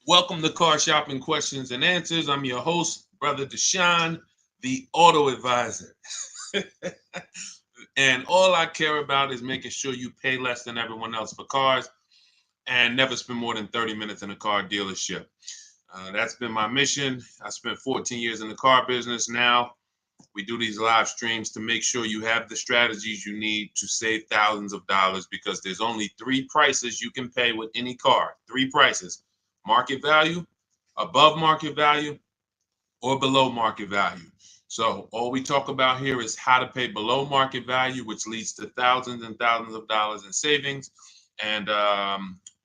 Welcome to Car Shopping Questions and Answers. I'm your host, Brother Deshone, the Auto Advisor. And all I care about is making sure you pay less than everyone else for cars and never spend more than 30 minutes in a car dealership. That's been my mission. I spent 14 years in the car business. Now we do these live streams to make sure you have the strategies you need to save thousands of dollars, because there's only three prices you can pay with any car. Three prices: market value, above market value, or below market value. So all we talk about here is how to pay below market value, which leads to thousands and thousands of dollars in savings. And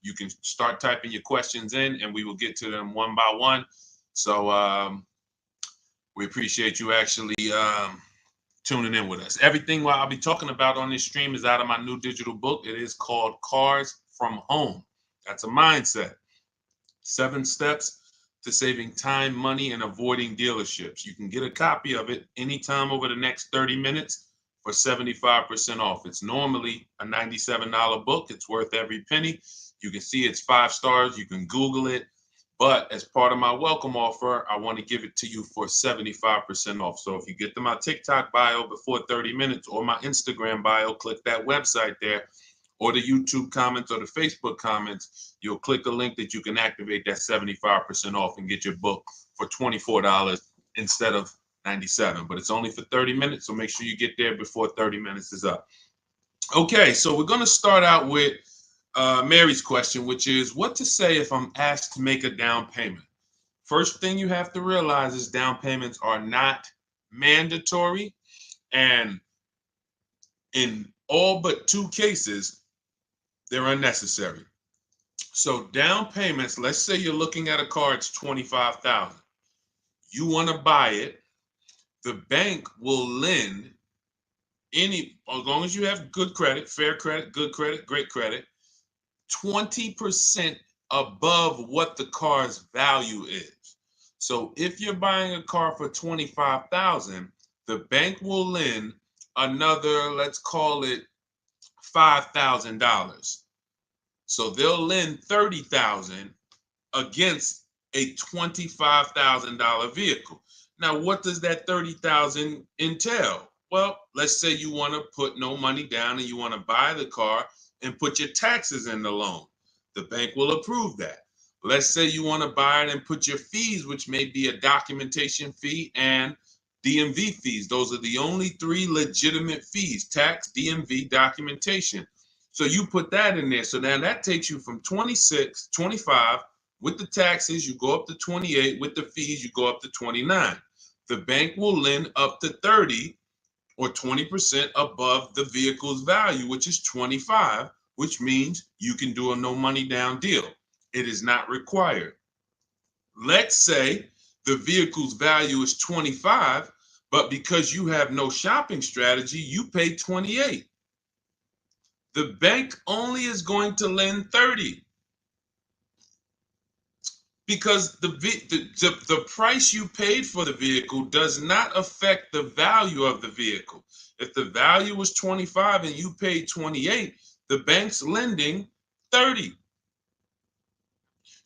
you can start typing your questions in, and we will get to them one by one. So we appreciate you actually tuning in with us. Everything what I'll be talking about on this stream is out of my new digital book. It is called Cars from Home. That's a mindset. 7 steps to saving time, money, and avoiding dealerships. You can get a copy of it anytime over the next 30 minutes for 75% off. It's normally a $97 book. It's worth every penny. You can see it's 5 stars. You can Google it. But as part of my welcome offer, I want to give it to you for 75% off. So if you get to my TikTok bio before 30 minutes or my Instagram bio, click that website there, or the YouTube comments or the Facebook comments, you'll click a link that you can activate that 75% off and get your book for $24 instead of 97. But it's only for 30 minutes, so make sure you get there before 30 minutes is up. Okay, so we're going to start out with Mary's question, which is what to say if I'm asked to make a down payment. First thing you have to realize is down payments are not mandatory, and in all but 2 cases, they're unnecessary. So down payments, let's say you're looking at a car, it's $25,000. You want to buy it. The bank will lend as long as you have good credit, fair credit, good credit, great credit, 20% above what the car's value is. So if you're buying a car for $25,000, the bank will lend another, let's call it $5,000. So they'll lend $30,000 against a $25,000 vehicle. Now, what does that $30,000 entail? Well, let's say you want to put no money down and you want to buy the car and put your taxes in the loan. The bank will approve that. Let's say you want to buy it and put your fees, which may be a documentation fee and DMV fees. Those are the only 3 legitimate fees: tax, DMV, documentation. So you put that in there. So now that takes you from 26, 25 with the taxes, you go up to 28, with the fees, you go up to 29. The bank will lend up to 30 or 20% above the vehicle's value, which is 25, which means you can do a no money down deal. It is not required. Let's say the vehicle's value is 25, but because you have no shopping strategy, you pay 28. The bank only is going to lend 30 because the price you paid for the vehicle does not affect the value of the vehicle. If the value was 25 and you paid 28, the bank's lending 30.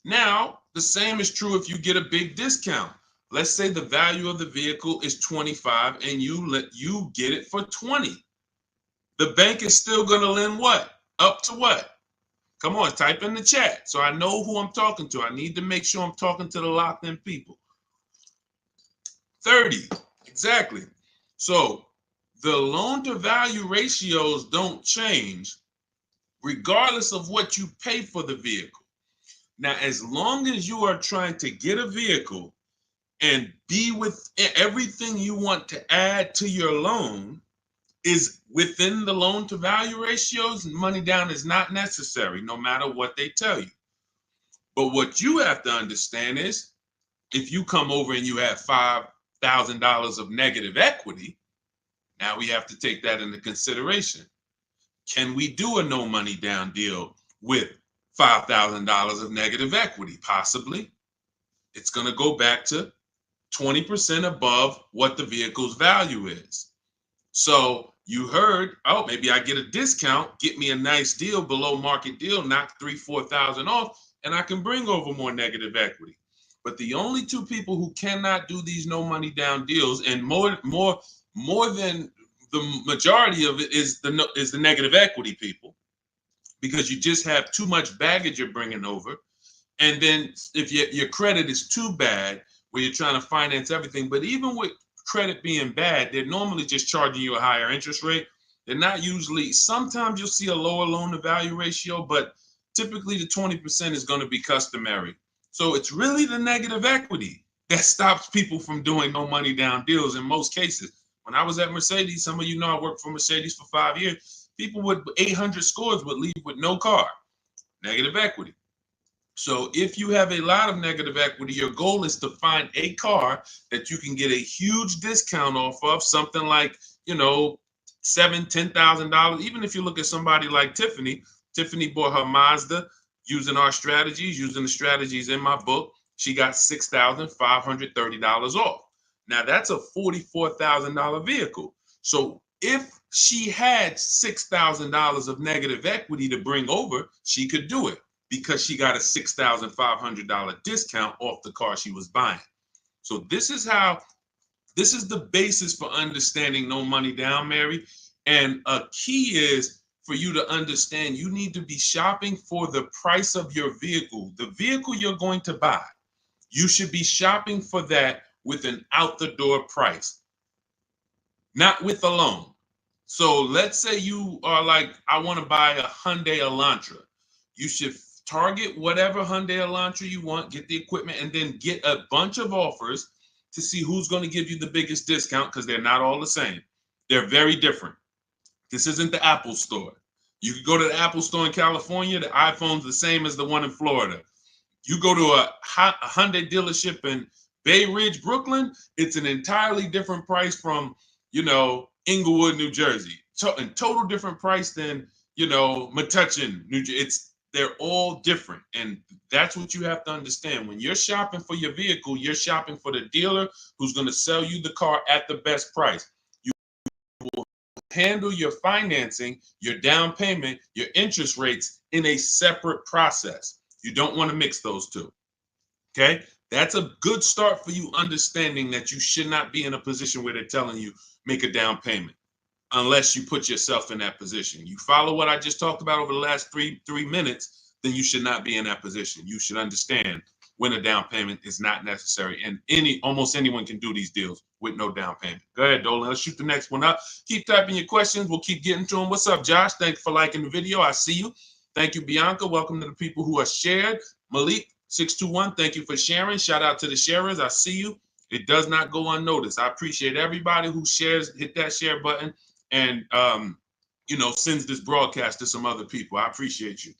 Now, the same is true if you get a big discount. Let's say the value of the vehicle is 25 and you get it for 20. The bank is still going to lend what? Up to what? Come on, type in the chat so I know who I'm talking to. I need to make sure I'm talking to the locked in people. 30, exactly. So the loan to value ratios don't change regardless of what you pay for the vehicle. Now, as long as you are trying to get a vehicle and be with everything you want to add to your loan is within the loan to value ratios, money down is not necessary, no matter what they tell you. But what you have to understand is if you come over and you have $5,000 of negative equity, now we have to take that into consideration. Can we do a no money down deal with $5,000 of negative equity? Possibly. It's going to go back to 20% above what the vehicle's value is. So you heard, oh, maybe I get a discount, get me a nice deal, below market deal, knock 3,000-4,000 off. and I can bring over more negative equity. But the only two people who cannot do these no money down deals, and more than the majority of it, is the negative equity people, because you just have too much baggage you're bringing over. And then if your credit is too bad, where you're trying to finance everything, but even with credit being bad, they're normally just charging you a higher interest rate. They're not usually, sometimes you'll see a lower loan to value ratio, but typically the 20% is going to be customary. So it's really the negative equity that stops people from doing no money down deals in most cases. When I was at Mercedes, some of you know I worked for Mercedes for 5 years. People with 800 scores would leave with no car, negative equity. So if you have a lot of negative equity, your goal is to find a car that you can get a huge discount off of, something like, $7,000-$10,000. Even if you look at somebody like Tiffany bought her Mazda using our strategies, using the strategies in my book. She got $6,530 off. Now that's a $44,000 vehicle. So if she had $6,000 of negative equity to bring over, she could do it, because she got a $6,500 discount off the car she was buying. So this is the basis for understanding no money down, Mary. And a key is for you to understand you need to be shopping for the price of your vehicle. The vehicle you're going to buy, you should be shopping for that with an out the door price, not with a loan. So let's say you are like, I want to buy a Hyundai Elantra. You should target whatever Hyundai Elantra you want, get the equipment, and then get a bunch of offers to see who's going to give you the biggest discount, because they're not all the same. They're very different. This isn't the Apple store. You can go to the Apple store in California, the iPhone's the same as the one in Florida. You go to a Hyundai dealership in Bay Ridge, Brooklyn, it's an entirely different price from, Inglewood, New Jersey. So, a total different price than, Metuchen, New Jersey. They're all different. And that's what you have to understand. When you're shopping for your vehicle, you're shopping for the dealer who's going to sell you the car at the best price. You will handle your financing, your down payment, your interest rates in a separate process. You don't want to mix those two. Okay? That's a good start for you understanding that you should not be in a position where they're telling you make a down payment unless you put yourself in that position. You follow what I just talked about over the last three minutes, then you should not be in that position. You should understand when a down payment is not necessary. And almost anyone can do these deals with no down payment. Go ahead, Dolan. Let's shoot the next one up. Keep typing your questions. We'll keep getting to them. What's up, Josh? Thanks for liking the video. I see you. Thank you, Bianca. Welcome to the people who are shared. Malik, 621, thank you for sharing. Shout out to the sharers. I see you. It does not go unnoticed. I appreciate everybody who shares, hit that share button, and sends this broadcast to some other people. I appreciate you.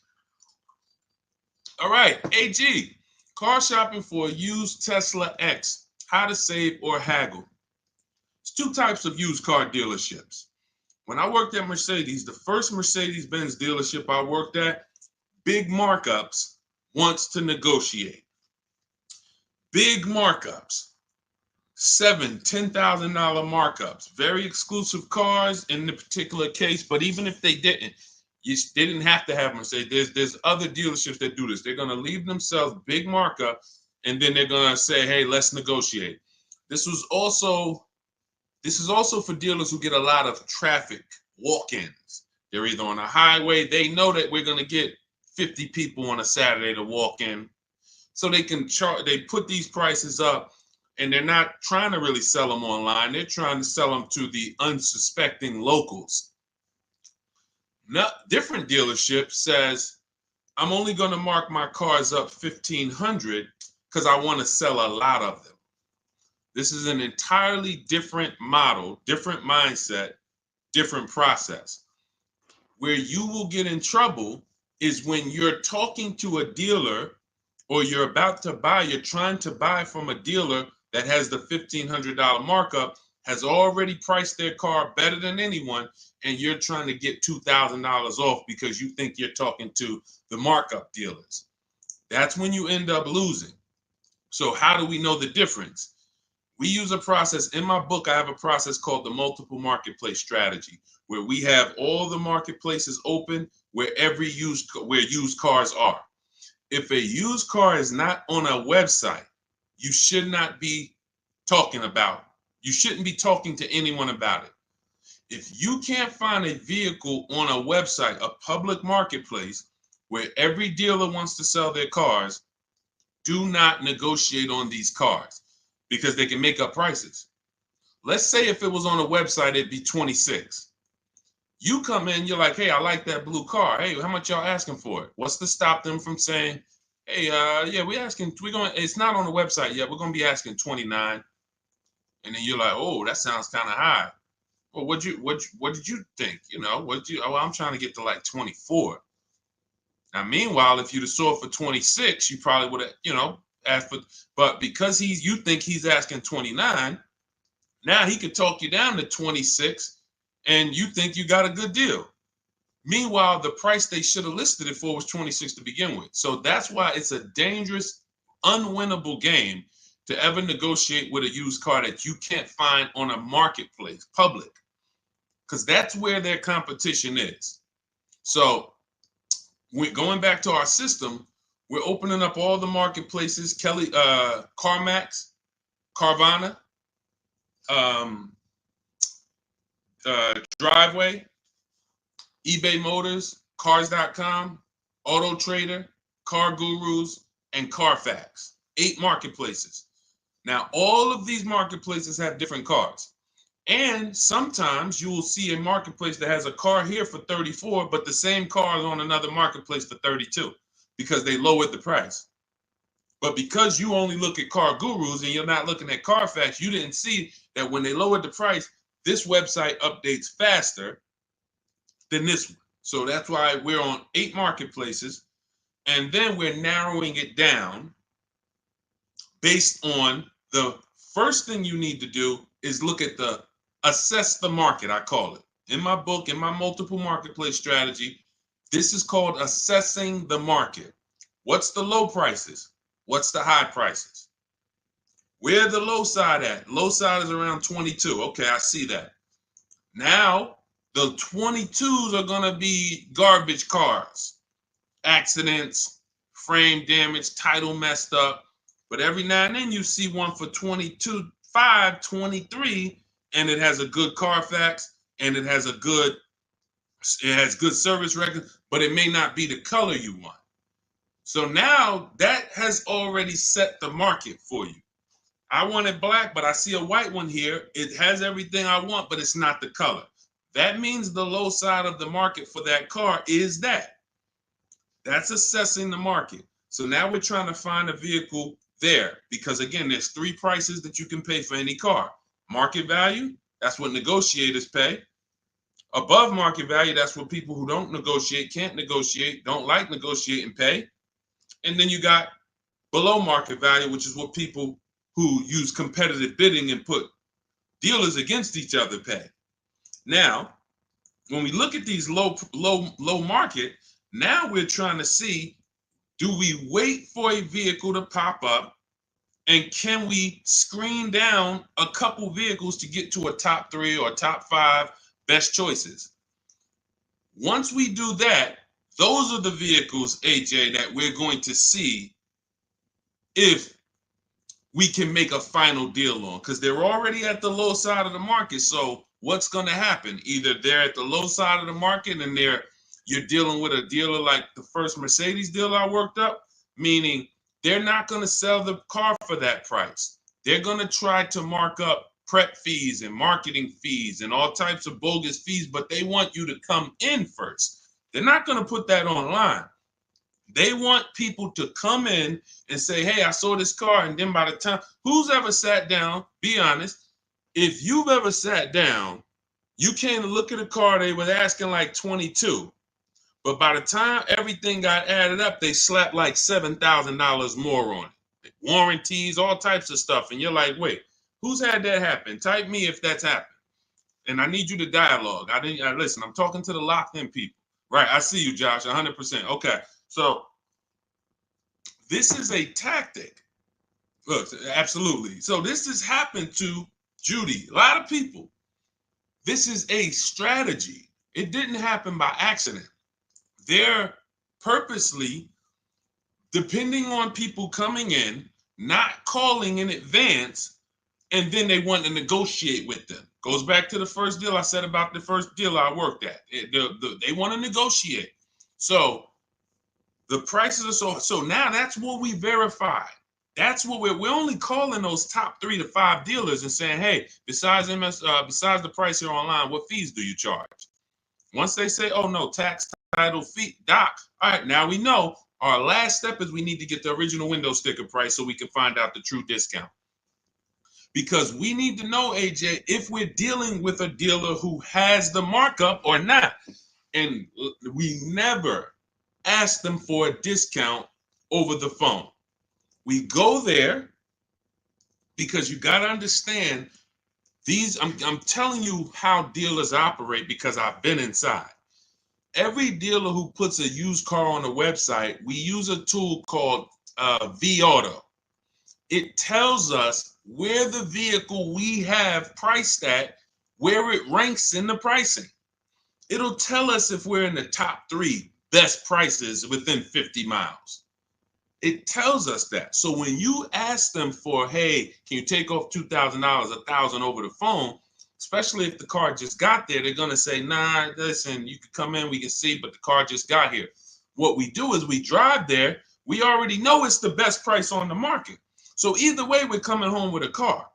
All right, AG, car shopping for a used Tesla X, how to save or haggle. There's two types of used car dealerships. When I worked at Mercedes, the first Mercedes-Benz dealership I worked at, big markups, wants to negotiate. Big markups. $7,000, $10,000 markups, very exclusive cars in the particular case. But even if they didn't, they didn't have to have Mercedes. There's other dealerships that do this. They're going to leave themselves big markup, and then they're going to say, hey, let's negotiate. This is also for dealers who get a lot of traffic walk-ins. They're either on a highway. They know that we're going to get 50 people on a Saturday to walk in, so they can charge. They put these prices up. And they're not trying to really sell them online. They're trying to sell them to the unsuspecting locals. Now, different dealership says, I'm only going to mark my cars up $1,500 because I want to sell a lot of them. This is an entirely different model, different mindset, different process. Where you will get in trouble is when you're talking to a dealer, or you're about to buy, you're trying to buy from a dealer that has the $1,500 markup, has already priced their car better than anyone, and you're trying to get $2,000 off because you think you're talking to the markup dealers. That's when you end up losing. So how do we know the difference? We use a process. In my book, I have a process called the multiple marketplace strategy, where we have all the marketplaces open where used cars are. if a used car is not on a website, you should not be talking about it. You shouldn't be talking to anyone about it. If you can't find a vehicle on a website, a public marketplace, where every dealer wants to sell their cars, do not negotiate on these cars because they can make up prices. Let's say if it was on a website, it'd be 26. You come in, you're like, hey, I like that blue car. Hey, how much y'all asking for it? What's to stop them from saying, hey, yeah, it's not on the website yet. We're going to be asking 29. And then you're like, oh, that sounds kind of high. Well, what did you think? I'm trying to get to like 24. Now, meanwhile, if you'd have saw it for 26, you probably would have, asked for, but because you think he's asking 29, now he could talk you down to 26 and you think you got a good deal. Meanwhile, the price they should have listed it for was 26 to begin with. So that's why it's a dangerous, unwinnable game to ever negotiate with a used car that you can't find on a marketplace, public, because that's where their competition is. So we're going back to our system. We're opening up all the marketplaces, CarMax, Carvana, Driveway, eBay Motors, Cars.com, Auto Trader, Car Gurus, and Carfax. 8 marketplaces. Now, all of these marketplaces have different cars. And sometimes you will see a marketplace that has a car here for 34, but the same car is on another marketplace for 32 because they lowered the price. But because you only look at Car Gurus and you're not looking at Carfax, you didn't see that when they lowered the price, this website updates faster than this one. So that's why we're on 8 marketplaces. And then we're narrowing it down based on the first thing you need to do is look at assess the market, I call it. In my book, in my multiple marketplace strategy, this is called assessing the market. What's the low prices? What's the high prices? Where the low side at? Low side is around 22. Okay, I see that. Now, the 22s are going to be garbage cars, accidents, frame damage, title messed up. But every now and then you see one for 22.5, 23, and it has a good Carfax and it has good service record, but it may not be the color you want. So now that has already set the market for you. I want it black, but I see a white one here. It has everything I want, but it's not the color. That means the low side of the market for that car is that. That's assessing the market. So now we're trying to find a vehicle there because, again, there's 3 prices that you can pay for any car. Market value, that's what negotiators pay. Above market value, that's what people who don't negotiate, can't negotiate, don't like negotiating pay. And then you got below market value, which is what people who use competitive bidding and put dealers against each other pay. Now, when we look at these low market, now we're trying to see, do we wait for a vehicle to pop up and can we screen down a couple vehicles to get to a top 3 or top 5 best choices? Once we do that, those are the vehicles, AJ, that we're going to see if we can make a final deal on, because they're already at the low side of the market. So what's going to happen? Either they're at the low side of the market and you're dealing with a dealer like the first Mercedes dealer I worked up, meaning they're not going to sell the car for that price. They're going to try to mark up prep fees and marketing fees and all types of bogus fees, but they want you to come in first. They're not going to put that online. They want people to come in and say, hey, I saw this car. And then by the time, who's ever sat down, be honest, if you've ever sat down, you came to look at a car, they were asking like 22. But by the time everything got added up, they slapped like $7,000 more on it. Warranties, all types of stuff. And you're like, wait, who's had that happen? Type me if that's happened. And I need you to dialogue. Listen, I'm talking to the locked in people. Right, I see you, Josh, 100%. Okay, so this is a tactic. Look, absolutely. So this has happened to Judy, a lot of people. This is a strategy. It didn't happen by accident. They're purposely depending on people coming in, not calling in advance, and then they want to negotiate with them. Goes back to the first deal I said about the first deal I worked at. They want to negotiate. So the prices are so now that's what we verify. That's what we're only calling those top 3 to 5 dealers and saying, hey, besides besides the price here online, what fees do you charge? Once they say, oh no, tax, title, fee, doc, all right, now we know our last step is we need to get the original window sticker price so we can find out the true discount. Because we need to know, AJ, if we're dealing with a dealer who has the markup or not. And we never ask them for a discount over the phone. We go there because you got to understand these. I'm telling you how dealers operate because I've been inside. Every dealer who puts a used car on a website, we use a tool called V-Auto. It tells us where the vehicle we have priced at, where it ranks in the pricing. It'll tell us if we're in the top 3 best prices within 50 miles. It tells us that. So when you ask them for, hey, can you take off $2,000, $1,000 over the phone, especially if the car just got there, they're going to say, nah, listen, you can come in, we can see, but the car just got here. What we do is we drive there. We already know it's the best price on the market. So either way, we're coming home with a car.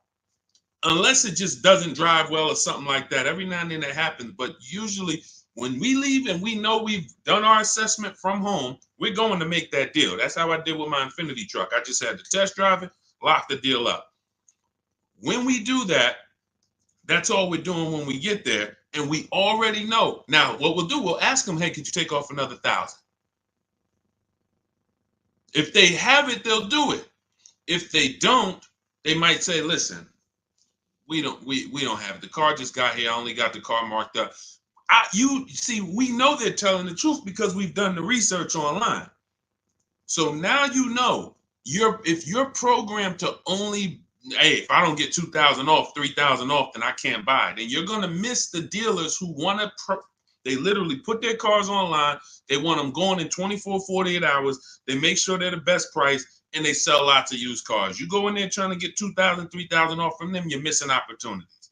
Unless it just doesn't drive well or something like that. Every now and then that happens. But usually when we leave and we know we've done our assessment from home, we're going to make that deal. That's how I did with my Infiniti truck. I just had to test drive it, lock the deal up. When we do that, that's all we're doing when we get there. And we already know. Now, what we'll do, we'll ask them, hey, could you take off another $1,000? If they have it, they'll do it. If they don't, they might say, listen, we don't have it. The car just got here. I only got the car marked up. You see, we know they're telling the truth because we've done the research online. So now you know if you're programmed to only, hey, if I don't get 2,000 off, 3,000 off, then I can't buy. Then you're gonna miss the dealers who want to. They literally put their cars online. They want them going in 24, 48 hours. They make sure they're the best price, and they sell lots of used cars. You go in there trying to get 2,000, 3,000 off from them, you're missing opportunities.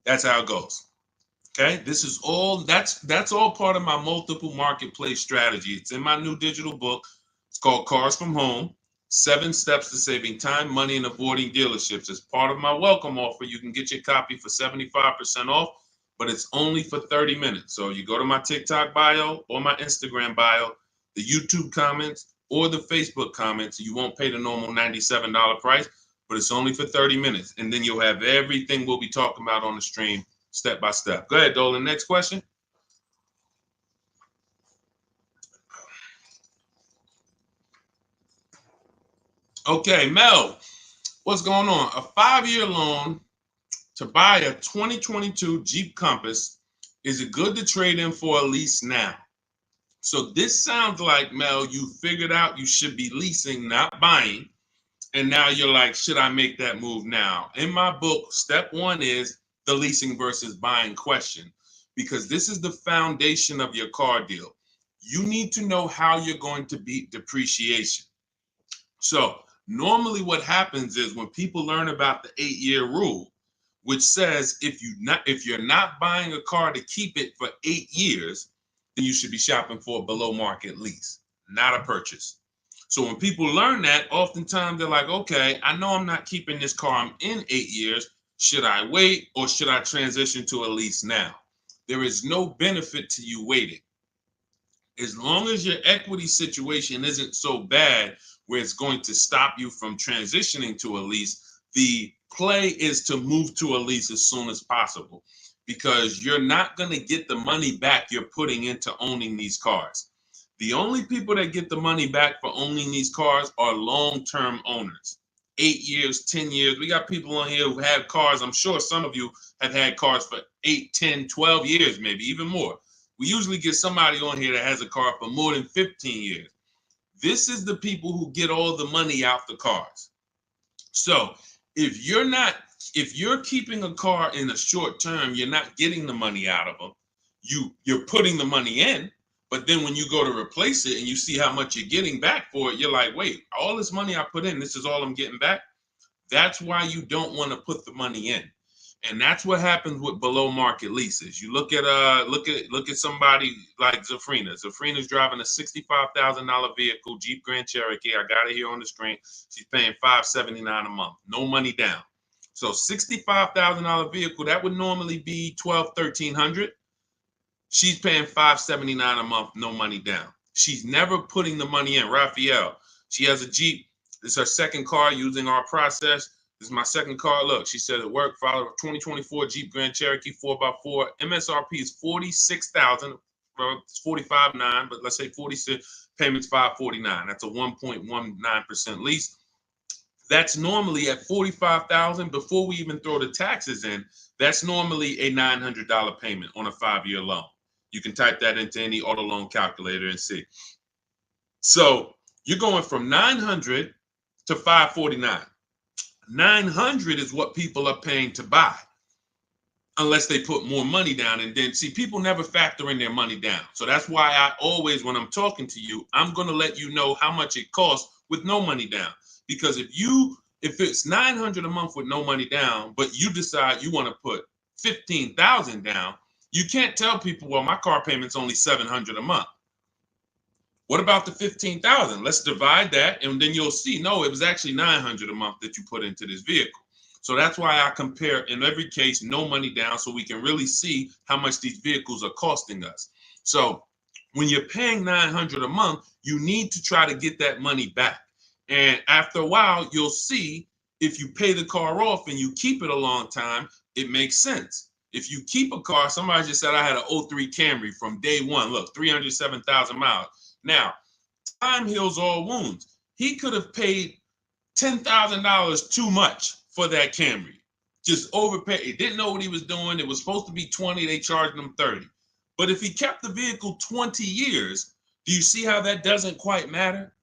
That's how it goes. Okay, this is all that's all part of my multiple marketplace strategy. It's in my new digital book. It's called Cars from Home: 7 Steps to Saving Time, Money, and Avoiding Dealerships. As part of my welcome offer, you can get your copy for 75% off, but it's only for 30 minutes. So you go to my TikTok bio or my Instagram bio, the YouTube comments, or the Facebook comments. You won't pay the normal $97 price, but it's only for 30 minutes. And then you'll have everything we'll be talking about on the stream step by step. Go ahead, Dolan. Next question. Okay, Mel, what's going on? A 5-year loan to buy a 2022 Jeep Compass. Is it good to trade in for a lease now? So this sounds like, Mel, you figured out you should be leasing, not buying. And now you're like, should I make that move now? In my book, step 1 is the leasing versus buying question, because this is the foundation of your car deal. You need to know how you're going to beat depreciation. So normally what happens is when people learn about the 8-year rule, which says if you're not buying a car to keep it for 8 years, then you should be shopping for a below market lease, not a purchase. So when people learn that, oftentimes they're like, okay, I know I'm not keeping this car. I'm in 8 years. Should I wait or should I transition to a lease now? There is no benefit to you waiting. As long as your equity situation isn't so bad where it's going to stop you from transitioning to a lease, the play is to move to a lease as soon as possible, because you're not going to get the money back you're putting into owning these cars. The only people that get the money back for owning these cars are long-term owners. 8 years, 10 years. We got people on here who have cars. I'm sure some of you have had cars for 8, 10, 12 years, maybe even more. We usually get somebody on here that has a car for more than 15 years. This is the people who get all the money out the cars. So if you're keeping a car in a short term, you're not getting the money out of them. You're putting the money in, But then when you go to replace it and you see how much you're getting back for it, you're like, wait, all this money I put in, this is all I'm getting back? That's why you don't want to put the money in. And that's what happens with below market leases. You look at somebody like Zafrina. Zafrina's driving a $65,000 vehicle, Jeep Grand Cherokee. I got it here on the screen. She's paying $579 a month, no money down. So $65,000 vehicle, that would normally be $1,200-1,300. She's paying $579 a month, no money down. She's never putting the money in. Raphael, she has a Jeep. This is her second car using our process. This is my second car. Look, she said it worked. Follow 2024 Jeep Grand Cherokee 4x4. MSRP is $46,000. Well, it's $45,900, but let's say 46. Payments $549. That's a 1.19% lease. That's normally at $45,000 before we even throw the taxes in. That's normally a $900 payment on a 5-year loan. You can type that into any auto loan calculator and see. So you're going from $900 to $549. $900 is what people are paying to buy, unless they put more money down. And then, see, people never factor in their money down. So that's why I always, when I'm talking to you, I'm going to let you know how much it costs with no money down. Because if it's $900 a month with no money down, but you decide you want to put $15,000 down, you can't tell people, well, my car payment's only $700 a month. What about the $15,000? Let's divide that, and then you'll see, no, it was actually $900 a month that you put into this vehicle. So that's why I compare, in every case, no money down, so we can really see how much these vehicles are costing us. So when you're paying $900 a month, you need to try to get that money back. And after a while, you'll see if you pay the car off and you keep it a long time, it makes sense. If you keep a car, somebody just said I had an 03 Camry from day one. Look, 307,000 miles. Now, time heals all wounds. He could have paid $10,000 too much for that Camry. Just overpaid. He didn't know what he was doing. It was supposed to be 20. They charged him 30. But if he kept the vehicle 20 years, do you see how that doesn't quite matter?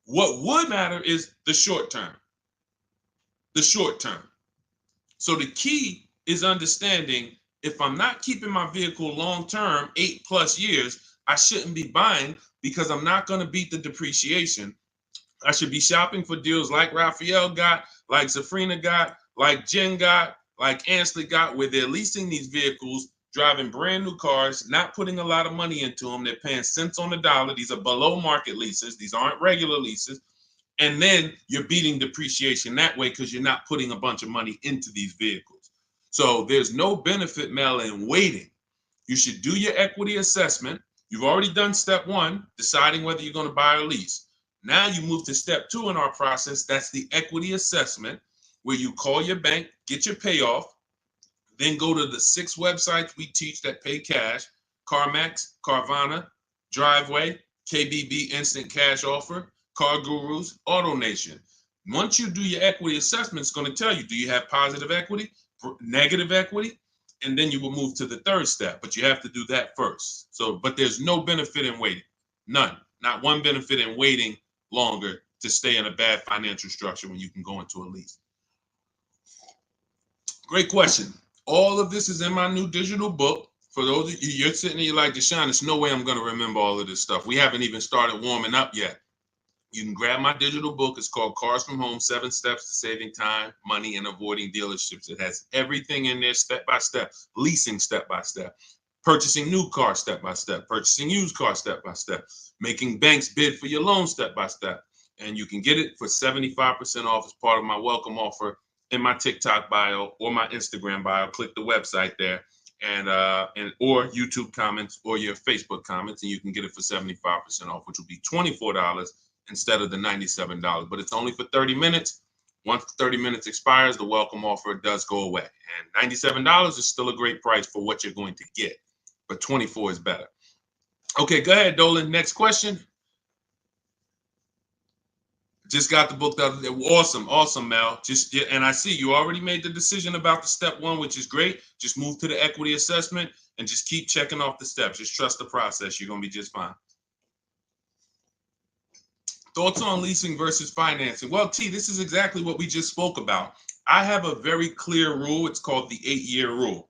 What would matter is the short term. The short term. So the key is understanding, if I'm not keeping my vehicle long term, 8+ years, I shouldn't be buying, because I'm not going to beat the depreciation. I should be shopping for deals like Raphael got, like Zafrina got, like Jen got, like Ansley got, where they're leasing these vehicles, driving brand new cars, not putting a lot of money into them. They're paying cents on the dollar. These are below market leases. These aren't regular leases. And then you're beating depreciation that way because you're not putting a bunch of money into these vehicles. So there's no benefit, Mel, in waiting. You should do your equity assessment. You've already done step one, deciding whether you're going to buy or lease. Now you move to step two in our process. That's the equity assessment, where you call your bank, get your payoff, then go to the 6 websites we teach that pay cash: CarMax, Carvana, Driveway, KBB Instant Cash Offer, Car Gurus, AutoNation. Once you do your equity assessment, it's going to tell you, do you have positive equity, negative equity? And then you will move to the third step, but you have to do that first. So, but there's no benefit in waiting. None. Not one benefit in waiting longer to stay in a bad financial structure when you can go into a lease. Great question. All of this is in my new digital book. For those of you, you're sitting there, you're like, Deshone, there's no way I'm going to remember all of this stuff. We haven't even started warming up yet. You can grab my digital book. It's called Cars from Home, 7 Steps to Saving Time, Money, and Avoiding Dealerships. It has everything in there step by step. Leasing step by step. Purchasing new cars step by step. Purchasing used cars step by step. Making banks bid for your loan step by step. And you can get it for 75% off as part of my welcome offer in my TikTok bio or my Instagram bio. Click the website there, and or YouTube comments or your Facebook comments, and you can get it for 75% off, which will be $24 instead of the $97. But it's only for 30 minutes. Once the 30 minutes expires, the welcome offer does go away. And $97 is still a great price for what you're going to get, but 24 is better. Okay, go ahead, Dolan. Next question. Just got the book the other day. Awesome, Mel. And I see you already made the decision about the step one, which is great. Just move to the equity assessment and just keep checking off the steps. Just trust the process. You're going to be just fine. Thoughts on leasing versus financing? Well, T, this is exactly what we just spoke about. I have a very clear rule. It's called the 8-year rule.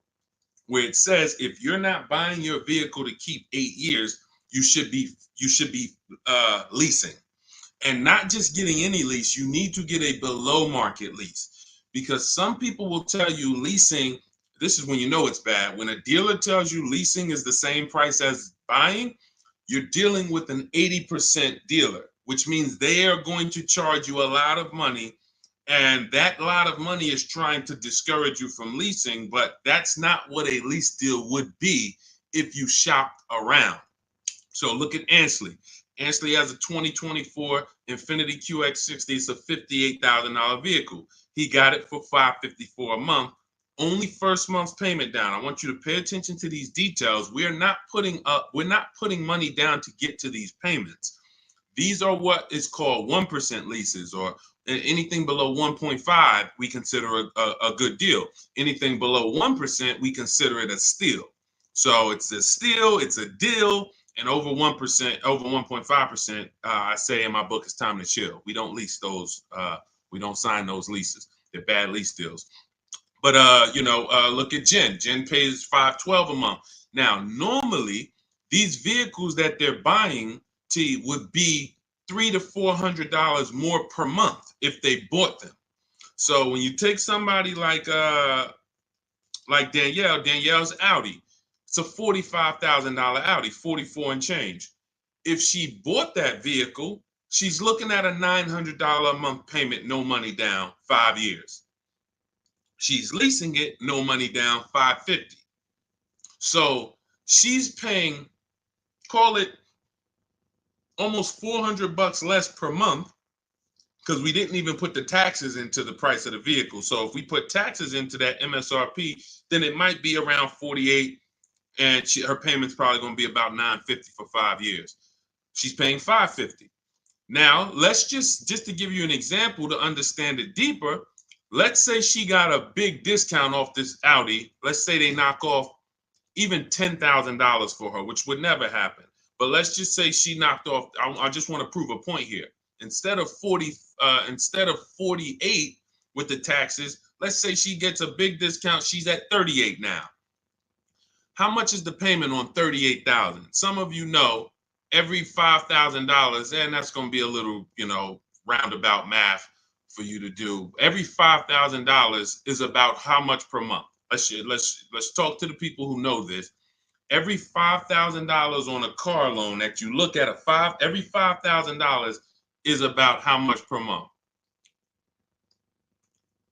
where it says if you're not buying your vehicle to keep 8 years, you should be leasing. And not just getting any lease, you need to get a below market lease, because some people will tell you leasing, this is when you know it's bad. When a dealer tells you leasing is the same price as buying, you're dealing with an 80% dealer, which means they are going to charge you a lot of money. And that lot of money is trying to discourage you from leasing, but that's not what a lease deal would be if you shopped around. So look at Ansley. Ansley has a 2024 Infiniti QX60. It's a $58,000 vehicle. He got it for $554 a month. Only first month's payment down. I want you to pay attention to these details. We're not putting money down to get to these payments. These are what is called 1% leases, or anything below 1.5 we consider a good deal. Anything below 1% we consider it a steal. So it's a steal, it's a deal. And over 1%, over 1.5%, I say in my book, it's time to chill. We don't lease those. We don't sign those leases. They're bad lease deals. But look at Jen. Jen pays $512 a month. Now, normally these vehicles that they're buying would be $300 to $400 more per month if they bought them. So when you take somebody like Danielle's Audi, it's a $45,000 Audi, 44 and change. If she bought that vehicle, she's looking at a $900 a month payment, no money down, 5 years. She's leasing it, no money down, $550. So she's paying, call it almost $400 less per month, because we didn't even put the taxes into the price of the vehicle. So if we put taxes into that MSRP, then it might be around 48, and her payment's probably going to be about $950 for 5 years. She's paying $550. Now, let's just to give you an example to understand it deeper, let's say she got a big discount off this Audi. Let's say they knock off even $10,000 for her, which would never happen. But let's just say she knocked off, I just want to prove a point here. Instead of 48 with the taxes, let's say she gets a big discount. She's at 38 now. How much is the payment on 38,000? Some of you know every $5,000, and that's going to be a little, roundabout math for you to do. Every $5,000 is about how much per month? Let's talk to the people who know this. Every $5,000 on a car loan that you look at, every $5,000 is about how much per month?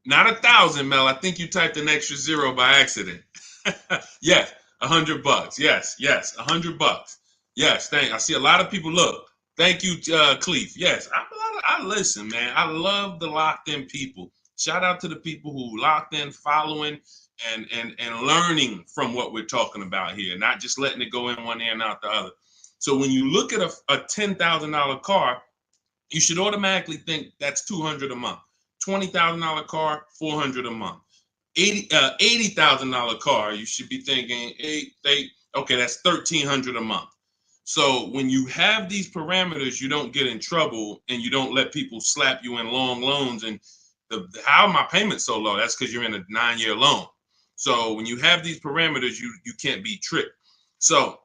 Not 1,000, Mel. I think you typed an extra zero by accident. Yes, $100. Yes, $100. Yes, I see a lot of people. Look, thank you, Cleef. Yes, I listen, man. I love the locked in people. Shout out to the people who locked in, following, and learning from what we're talking about here, not just letting it go in one ear and out the other. So when you look at a $10,000 car, you should automatically think that's $200 a month. $20,000 car, $400 a month. $80,000 car, you should be thinking, okay, that's $1,300 a month. So when you have these parameters, you don't get in trouble, and you don't let people slap you in long loans. And how my payment so low? That's because you're in a 9-year loan. So when you have these parameters, you can't be tricked. So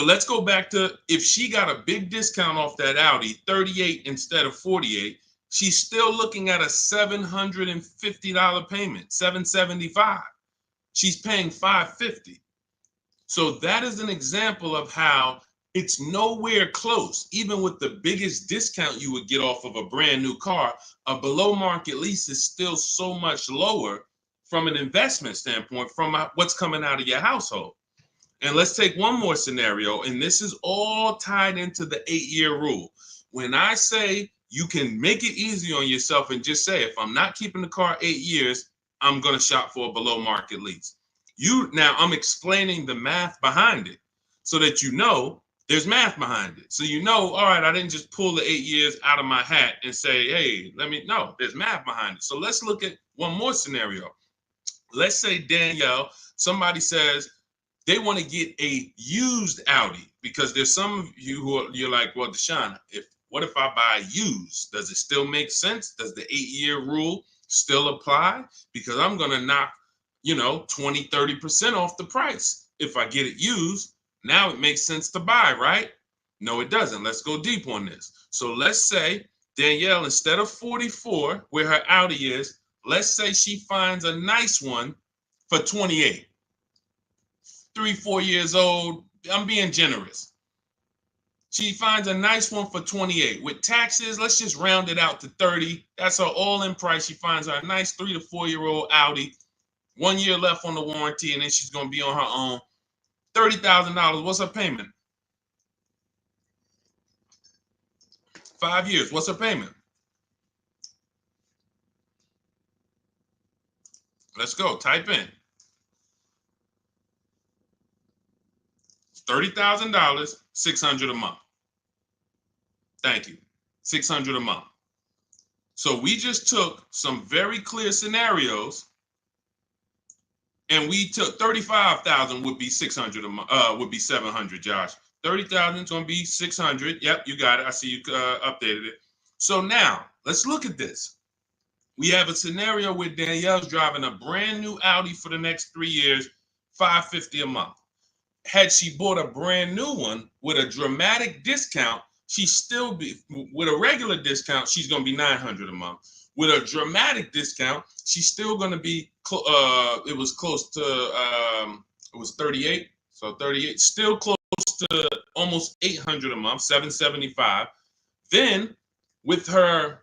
let's go back to, if she got a big discount off that Audi, 38 instead of 48, she's still looking at a $750 payment, $775. She's paying $550. So that is an example of how it's nowhere close. Even with the biggest discount you would get off of a brand new car, a below market lease is still so much lower from an investment standpoint, from what's coming out of your household. And let's take one more scenario, and this is all tied into the 8-year rule. When I say you can make it easy on yourself and just say, if I'm not keeping the car 8 years, I'm going to shop for a below market lease. Now I'm explaining the math behind it so that you know there's math behind it. So all right, I didn't just pull the 8 years out of my hat and say, hey, no, there's math behind it. So let's look at one more scenario. Let's say, Danielle, somebody says they want to get a used Audi, because there's some of you you're like, well, Deshone, what if I buy used? Does it still make sense? Does the 8-year rule still apply? Because I'm going to knock 20, 30% off the price. If I get it used, now it makes sense to buy, right? No, it doesn't. Let's go deep on this. So let's say Danielle, instead of 44, where her Audi is, let's say she finds a nice one for 28. 3, 4 years old. I'm being generous. She finds a nice one for 28. With taxes, let's just round it out to 30. That's her all-in price. She finds her a nice 3 to 4-year-old Audi. 1 year left on the warranty, and then she's going to be on her own. $30,000. What's her payment? 5 years. What's her payment? Let's go. Type in. $30,000, $600 a month. Thank you. $600 a month. So we just took some very clear scenarios, and we took 35,000 would be 600 a month. Would be 700. Josh, 30,000 is going to be 600. Yep, you got it. I see you updated it. So now let's look at this. We have a scenario where Danielle's driving a brand new Audi for the next 3 years, $550 a month. Had she bought a brand new one with a dramatic discount, she's still be with a regular discount, she's going to be $900 a month. With a dramatic discount, she's still going to be it was close to it was 38, so 38, still close to almost $800 a month, $775. Then with her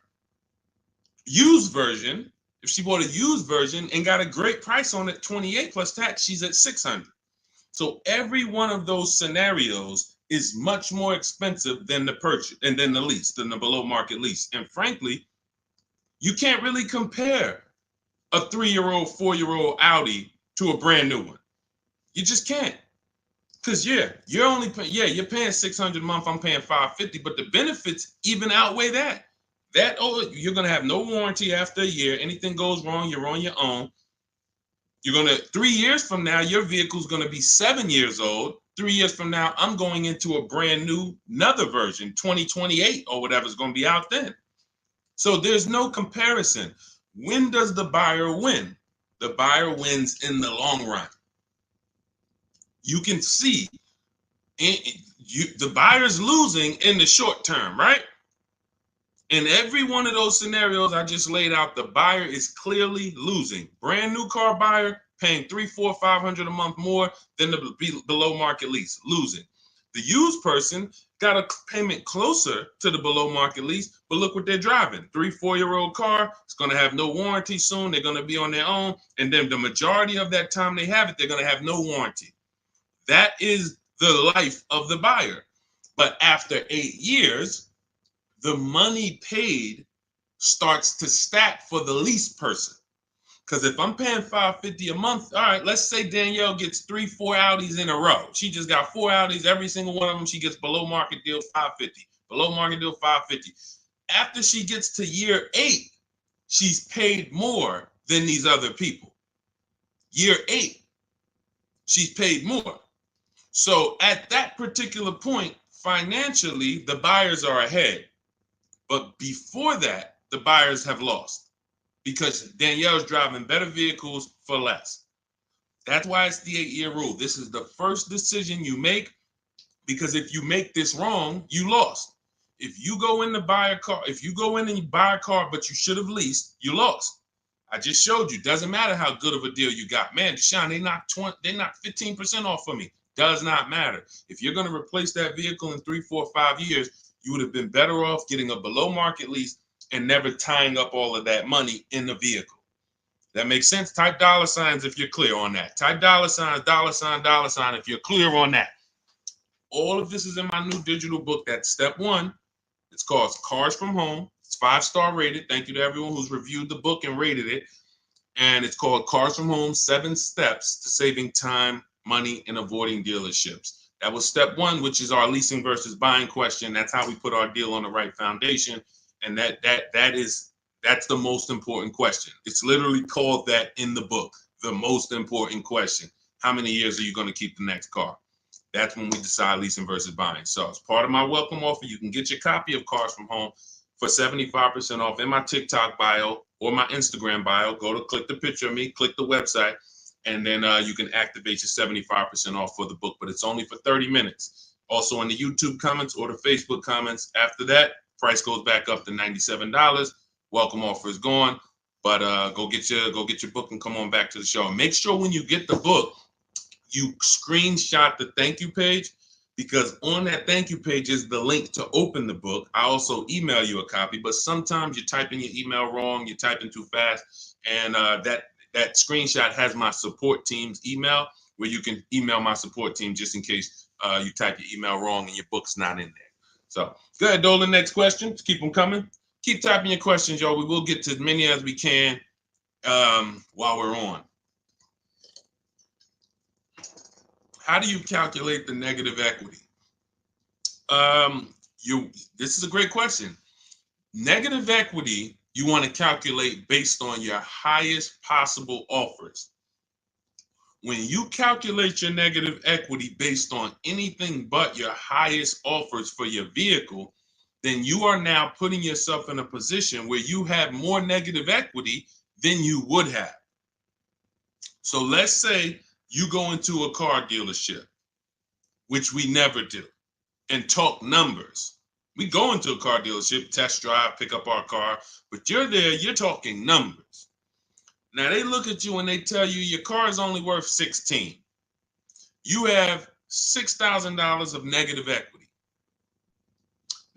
used version, if she bought a used version and got a great price on it, 28 plus tax, she's at $600. So every one of those scenarios is much more expensive than the purchase and then the lease, than the below market lease. And frankly, you can't really compare a 3-year-old, 4-year-old Audi to a brand new one. You just can't. Because you're only paying, you're paying $600 a month, I'm paying $550, but the benefits even outweigh that. You're gonna have no warranty after a year. Anything goes wrong, you're on your own. 3 years from now, your vehicle's gonna be 7 years old. 3 years from now, I'm going into a brand new, another version, 2028 or whatever's gonna be out then. So there's no comparison. When does the buyer win? The buyer wins in the long run. You can see the buyer's losing in the short term, right? In every one of those scenarios I just laid out, the buyer is clearly losing. Brand new car buyer paying $300, $400, $500 a month more than the below market lease, losing. The used person got a payment closer to the below market lease, but look what they're driving. 3, 4-year-old car. It's going to have no warranty soon. They're going to be on their own. And then the majority of that time they have it, they're going to have no warranty. That is the life of the buyer. But after 8 years, the money paid starts to stack for the lease person. Because if I'm paying $550 a month, all right, let's say Danielle gets 3, 4 Audis in a row. She just got 4 Audis, every single one of them, she gets below market deal $550. Below market deal $550. After she gets to year 8, she's paid more than these other people. Year 8, she's paid more. So at that particular point, financially, the buyers are ahead. But before that, the buyers have lost because Danielle's driving better vehicles for less. That's why it's the 8-year rule. This is the first decision you make, because if you make this wrong, you lost. If you go in to buy a car, if you go in and you buy a car, but you should have leased, you lost. I just showed you. Doesn't matter how good of a deal you got. Man, Deshone, they knocked 15% off for me. Does not matter. If you're going to replace that vehicle in 3, 4, 5 years, you would have been better off getting a below market lease and never tying up all of that money in the vehicle. That makes sense? Type $signs if you're clear on that. Type $sign, $sign if you're clear on that. All of this is in my new digital book. That's step 1. It's called Cars from Home. It's 5-star rated. Thank you to everyone who's reviewed the book and rated it. And it's called Cars from Home, 7 Steps to Saving Time, Money, and Avoiding Dealerships. That was step 1, which is our leasing versus buying question. That's how we put our deal on the right foundation. And that's the most important question. It's literally called that in the book, the most important question. How many years are you going to keep the next car? That's when we decide leasing versus buying. So as part of my welcome offer, you can get your copy of Cars from Home for 75% off in my TikTok bio or my Instagram bio. Go to click the picture of me, click the website. and then you can activate your 75% off for the book, but it's only for 30 minutes. Also in the YouTube comments or the Facebook comments. After that, price goes back up to $97. Welcome offer is gone, but go get your book and come on back to the show. Make sure when you get the book, you screenshot the thank you page, because on that thank you page is the link to open the book. I also email you a copy, but sometimes you type in your email wrong, you type in too fast, and that screenshot has my support team's email, where you can email my support team just in case you type your email wrong and your book's not in there. So go ahead, Dolan. Next question. Keep them coming. Keep typing your questions, y'all. We will get to as many as we can while we're on. How do you calculate the negative equity? This is a great question. Negative equity, you want to calculate based on your highest possible offers. When you calculate your negative equity based on anything but your highest offers for your vehicle, then you are now putting yourself in a position where you have more negative equity than you would have. So let's say you go into a car dealership, which we never do, and talk numbers. We go into a car dealership, test drive, pick up our car, but you're there, you're talking numbers. Now they look at you and they tell you your car is only worth 16. You have $6,000 of negative equity.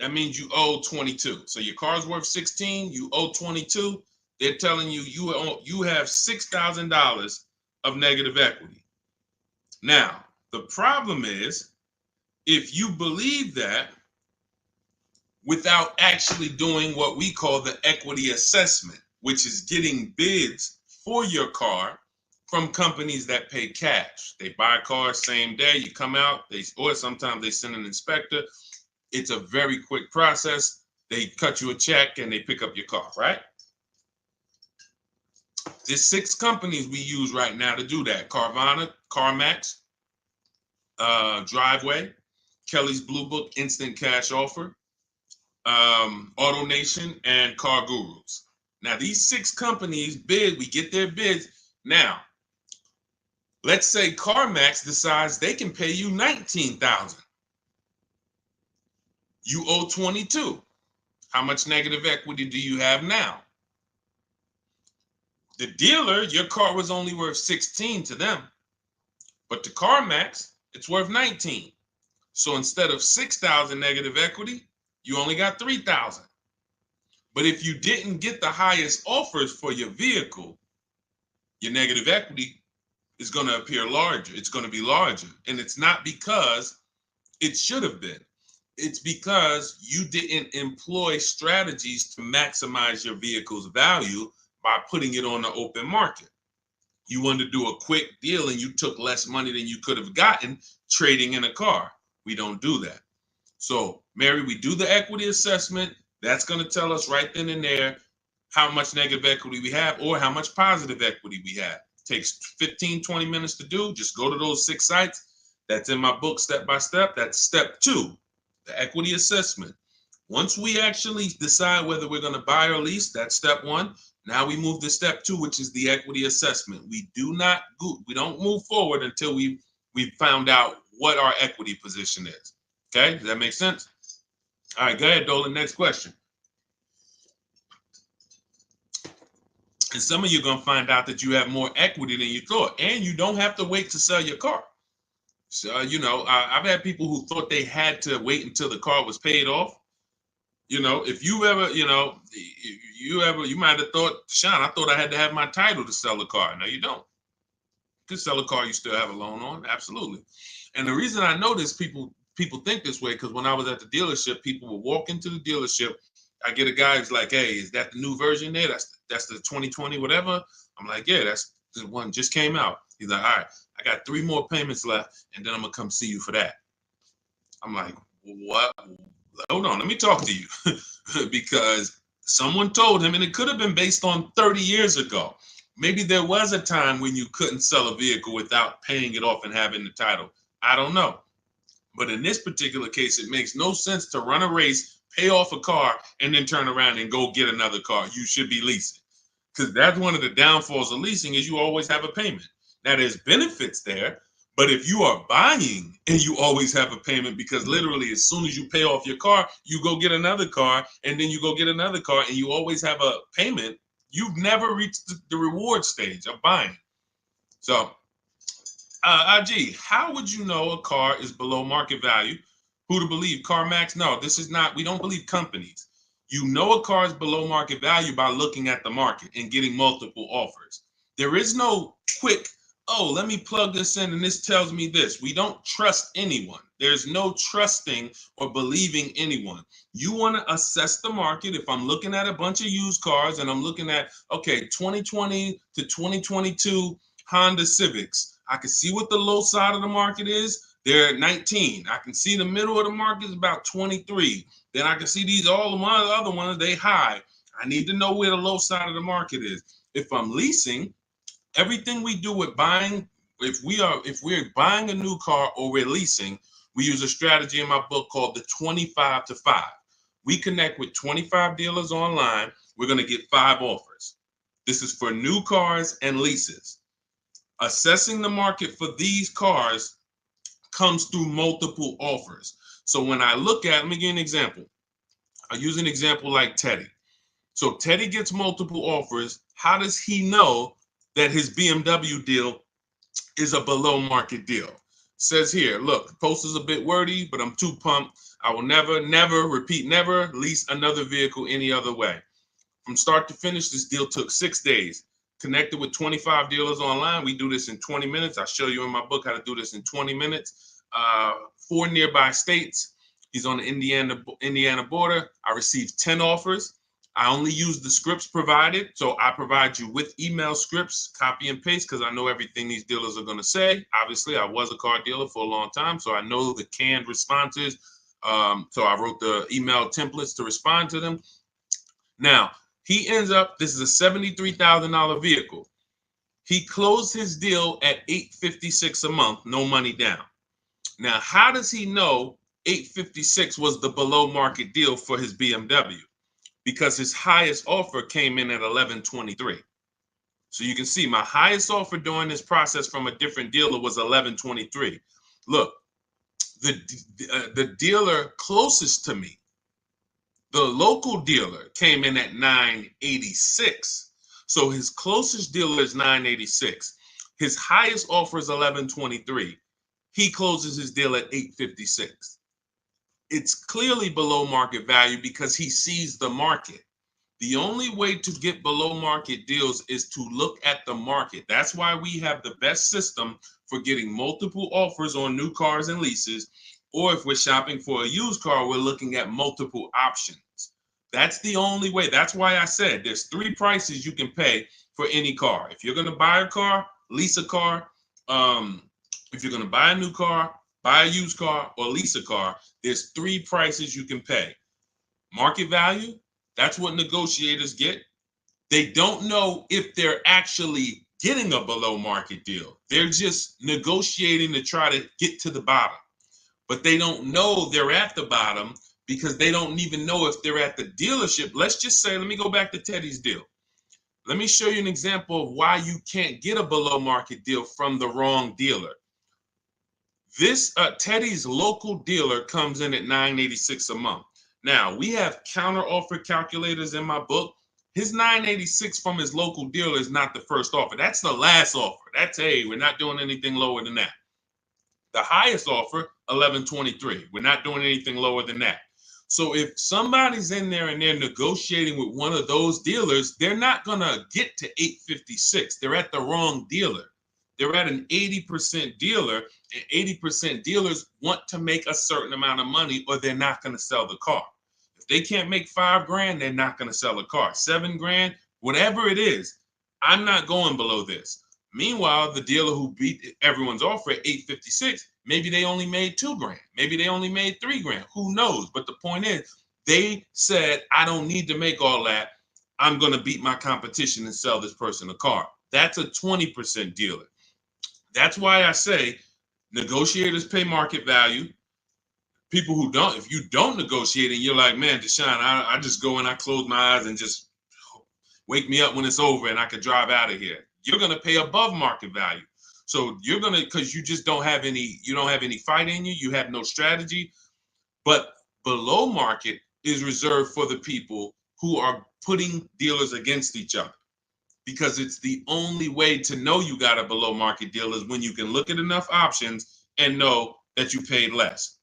That means you owe 22. So your car's worth 16, you owe 22. They're telling you you have $6,000 of negative equity. Now, the problem is, if you believe that without actually doing what we call the equity assessment, which is getting bids for your car from companies that pay cash. They buy cars same day, you come out, or sometimes they send an inspector. It's a very quick process. They cut you a check and they pick up your car, right? There's 6 companies we use right now to do that. Carvana, CarMax, Driveway, Kelly's Blue Book, Instant Cash Offer, AutoNation, and Car Gurus. Now, these 6 companies bid, we get their bids. Now, let's say CarMax decides they can pay you $19,000. You owe 22. How much negative equity do you have now? The dealer, your car was only worth 16 to them, but to CarMax, it's worth 19. So instead of 6,000 negative equity, you only got 3,000. But if you didn't get the highest offers for your vehicle, your negative equity is going to appear larger. It's going to be larger. And it's not because it should have been. It's because you didn't employ strategies to maximize your vehicle's value by putting it on the open market. You wanted to do a quick deal and you took less money than you could have gotten trading in a car. We don't do that. So, Mary, we do the equity assessment. That's going to tell us right then and there how much negative equity we have or how much positive equity we have. It takes 15, 20 minutes to do. Just go to those 6 sites. That's in my book, Step by Step. That's step 2, the equity assessment. Once we actually decide whether we're going to buy or lease, that's step 1. Now we move to step 2, which is the equity assessment. We don't move forward until we've found out what our equity position is. Okay, does that make sense? All right, go ahead, Dolan. Next question. And some of you are going to find out that you have more equity than you thought, and you don't have to wait to sell your car. So, I've had people who thought they had to wait until the car was paid off. If you ever, you might have thought, Sean, I thought I had to have my title to sell a car. No, you don't. You can sell a car you still have a loan on. Absolutely. And the reason I know this, people think this way, because when I was at the dealership, people would walk into the dealership. I get a guy who's like, hey, is that the new version there? That's the 2020, whatever. I'm like, yeah, that's the one just came out. He's like, all right, I got 3 more payments left, and then I'm going to come see you for that. I'm like, what? Hold on, let me talk to you. Because someone told him, and it could have been based on 30 years ago. Maybe there was a time when you couldn't sell a vehicle without paying it off and having the title. I don't know. But in this particular case, it makes no sense to run a race, pay off a car, and then turn around and go get another car. You should be leasing. Because that's one of the downfalls of leasing is you always have a payment. Now, there's benefits there, but if you are buying and you always have a payment, because literally as soon as you pay off your car, you go get another car, and then you go get another car, and you always have a payment, you've never reached the reward stage of buying. So, IG, how would you know a car is below market value? Who to believe? CarMax? No, this is not, we don't believe companies. You know a car is below market value by looking at the market and getting multiple offers. There is no quick, oh, let me plug this in and this tells me this. We don't trust anyone. There's no trusting or believing anyone. You want to assess the market. If I'm looking at a bunch of used cars and I'm looking at, okay, 2020 to 2022 Honda Civics, I can see what the low side of the market is. They're at 19. I can see the middle of the market is about 23. Then I can see these all of my other ones, they high. I need to know where the low side of the market is. If I'm leasing, everything we do with buying, if we're buying a new car or we're leasing, we use a strategy in my book called the 25 to 5. We connect with 25 dealers online. We're going to get 5 offers. This is for new cars and leases. Assessing the market for these cars comes through multiple offers. So when I look at, let me give you an example. I'll use an example like Teddy. So Teddy gets multiple offers. How does he know that his BMW deal is a below market deal? Says here, look, the post is a bit wordy, but I'm too pumped. I will never, repeat, never lease another vehicle any other way. From start to finish, this deal took 6 days. Connected with 25 dealers online. We do this in 20 minutes. I show you in my book how to do this in 20 minutes. 4 nearby states. He's on the Indiana border. I received 10 offers. I only use the scripts provided. So I provide you with email scripts, copy and paste, because I know everything these dealers are going to say. Obviously, I was a car dealer for a long time, so I know the canned responses. So I wrote the email templates to respond to them. Now, he ends up, this is a $73,000 vehicle. He closed his deal at $856 a month, no money down. Now, how does he know $856 was the below market deal for his BMW? Because his highest offer came in at $1123. So you can see my highest offer during this process from a different dealer was $1123. Look, the dealer closest to me, the local dealer, came in at $986. So his closest dealer is $986. His highest offer is $1123. He closes his deal at $856. It's clearly below market value because he sees the market. The only way to get below market deals is to look at the market. That's why we have the best system for getting multiple offers on new cars and leases. Or if we're shopping for a used car, we're looking at multiple options. That's the only way. That's why I said there's 3 prices you can pay for any car. If you're going to buy a car, lease a car, if you're going to buy a new car, buy a used car, or lease a car, there's 3 prices you can pay. Market value, that's what negotiators get. They don't know if they're actually getting a below market deal. They're just negotiating to try to get to the bottom. But they don't know they're at the bottom because they don't even know if they're at the dealership. Let's just say, let me go back to Teddy's deal. Let me show you an example of why you can't get a below market deal from the wrong dealer. This Teddy's local dealer comes in at $986 a month. Now, we have counter offer calculators in my book. His $986 from his local dealer is not the first offer. That's the last offer. That's, hey, we're not doing anything lower than that. The highest offer, $1123. We're not doing anything lower than that. So if somebody's in there and they're negotiating with one of those dealers, they're not going to get to $856. They're at the wrong dealer. They're at an 80% dealer, and 80% dealers want to make a certain amount of money or they're not going to sell the car. If they can't make $5,000, they're not going to sell a car. $7,000, whatever it is, I'm not going below this. Meanwhile, the dealer who beat everyone's offer at $856, maybe they only made $2,000. Maybe they only made $3,000. Who knows? But the point is, they said, I don't need to make all that. I'm going to beat my competition and sell this person a car. That's a 20% dealer. That's why I say negotiators pay market value. People who don't, if you don't negotiate and you're like, man, Deshone, I just go and I close my eyes and just wake me up when it's over and I can drive out of here. You're going to pay above market value. So you're gonna, because you just don't have any, you don't have any fight in you, you have no strategy. But below market is reserved for the people who are putting dealers against each other, because it's the only way to know you got a below market deal is when you can look at enough options and know that you paid less.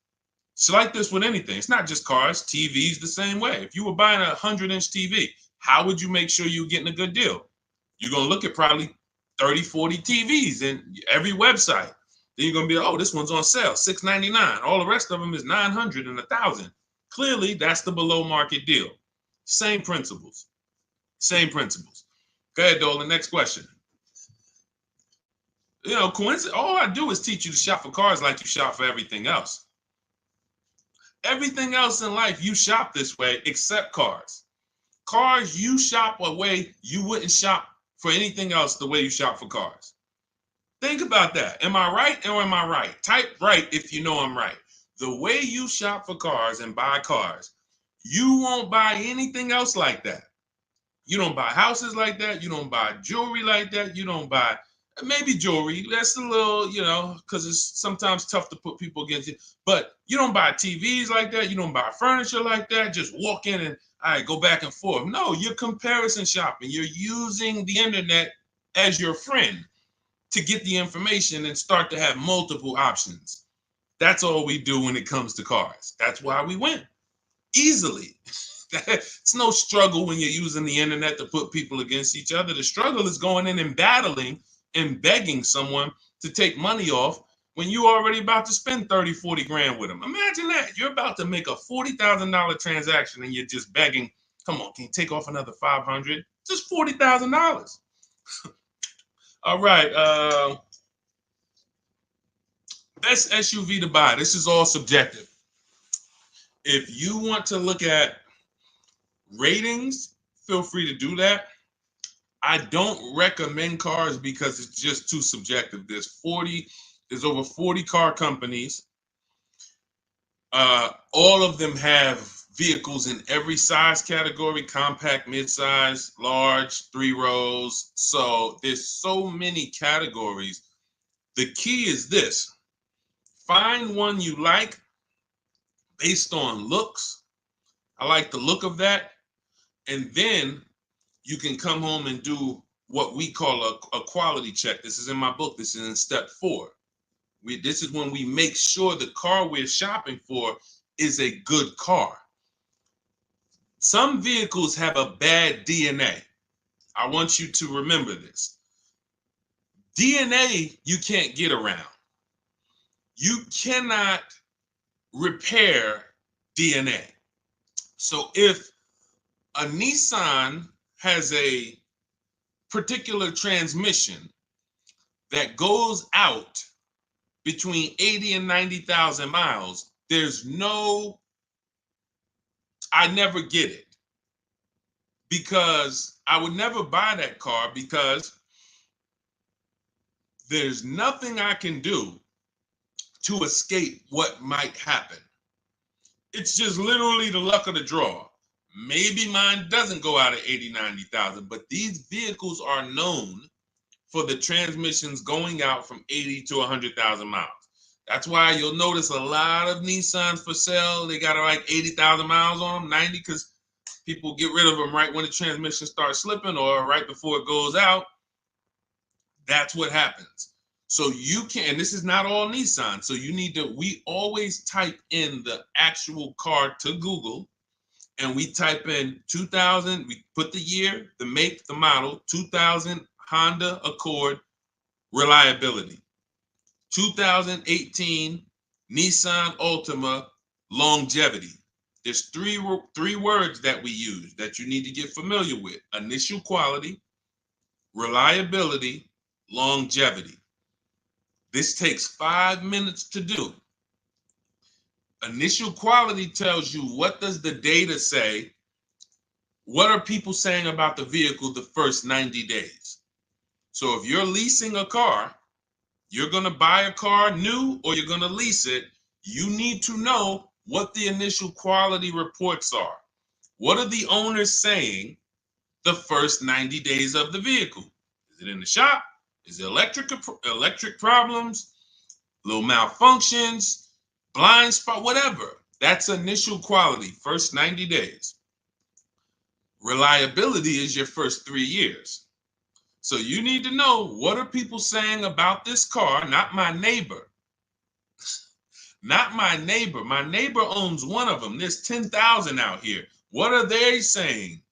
It's like this with anything. It's not just cars, TVs the same way. If you were buying a 100-inch TV, how would you make sure you're getting a good deal? You're going to look at probably 30, 40 TVs in every website. Then you're going to be like, oh, this one's on sale, $699. All the rest of them is $900 and $1,000. Clearly, that's the below market deal. Same principles. Same principles. Go ahead, Dolan. Next question. You know, all I do is teach you to shop for cars like you shop for everything else. Everything else in life, you shop this way except cars. Cars, you shop a way you wouldn't shop for anything else the way you shop for cars. Think about that. Am I right or am I right? Type right if you know I'm right. The way you shop for cars and buy cars, you won't buy anything else like that. You don't buy houses like that. You don't buy jewelry like that. You don't buy, maybe jewelry. That's a little, you know, because it's sometimes tough to put people against you. But you don't buy TVs like that. You don't buy furniture like that. Just walk in and, all right, go back and forth. No, you're comparison shopping. You're using the internet as your friend to get the information and start to have multiple options. That's all we do when it comes to cars. That's why we win easily. It's no struggle when you're using the internet to put people against each other. The struggle is going in and battling and begging someone to take money off when you're already about to spend 30, 40 grand with them. Imagine that. You're about to make a $40,000 transaction and you're just begging, come on, can you take off another 500? Just $40,000. All right. Best SUV to buy. This is all subjective. If you want to look at ratings, feel free to do that. I don't recommend cars because it's just too subjective. There's over 40 car companies. All of them have vehicles in every size category: compact, midsize, large, 3 rows. So there's so many categories. The key is this: find one you like based on looks. I like the look of that. And then you can come home and do what we call a quality check. This is in my book. This is in step 4. This is when we make sure the car we're shopping for is a good car. Some vehicles have a bad DNA. I want you to remember this. DNA you can't get around. You cannot repair DNA. So if a Nissan has a particular transmission that goes out between 80 and 90,000 miles, I never get it, because I would never buy that car, because there's nothing I can do to escape what might happen. It's just literally the luck of the draw. Maybe mine doesn't go out at 80, 90,000, but these vehicles are known for the transmissions going out from 80 to 100,000 miles. That's why you'll notice a lot of Nissans for sale. They got like 80,000 miles on them, 90, because people get rid of them right when the transmission starts slipping or right before it goes out. That's what happens. So you can, and this is not all Nissan. So you need to, we always type in the actual car to Google, and we type in 2000, we put the year, the make, the model, 2000 Honda Accord reliability, 2018 Nissan Altima longevity. There's three words that we use that you need to get familiar with: initial quality, reliability, longevity. This takes 5 minutes to do. Initial quality tells you, what does the data say? What are people saying about the vehicle the first 90 days? So if you're leasing a car, you're going to buy a car new or you're going to lease it, you need to know what the initial quality reports are. What are the owners saying the first 90 days of the vehicle? Is it in the shop? Is it electric problems, little malfunctions, blind spot, whatever? That's initial quality, first 90 days. Reliability is your first 3 years. So you need to know, what are people saying about this car, not my neighbor. Not my neighbor. My neighbor owns one of them. There's 10,000 out here. What are they saying?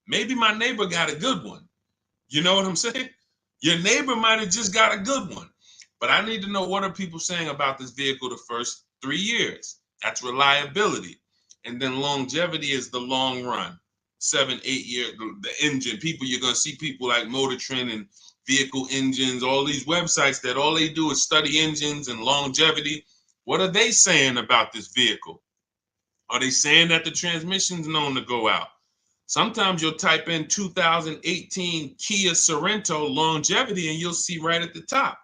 Maybe my neighbor got a good one. You know what I'm saying? Your neighbor might have just got a good one. But I need to know, what are people saying about this vehicle the first 3 years? That's reliability. And then longevity is the long run. 7, 8 years, the engine. People, you're going to see people like Motor Trend and Vehicle Engines, all these websites that all they do is study engines and longevity. What are they saying about this vehicle? Are they saying that the transmission's known to go out? Sometimes you'll type in 2018 Kia Sorento longevity and you'll see right at the top,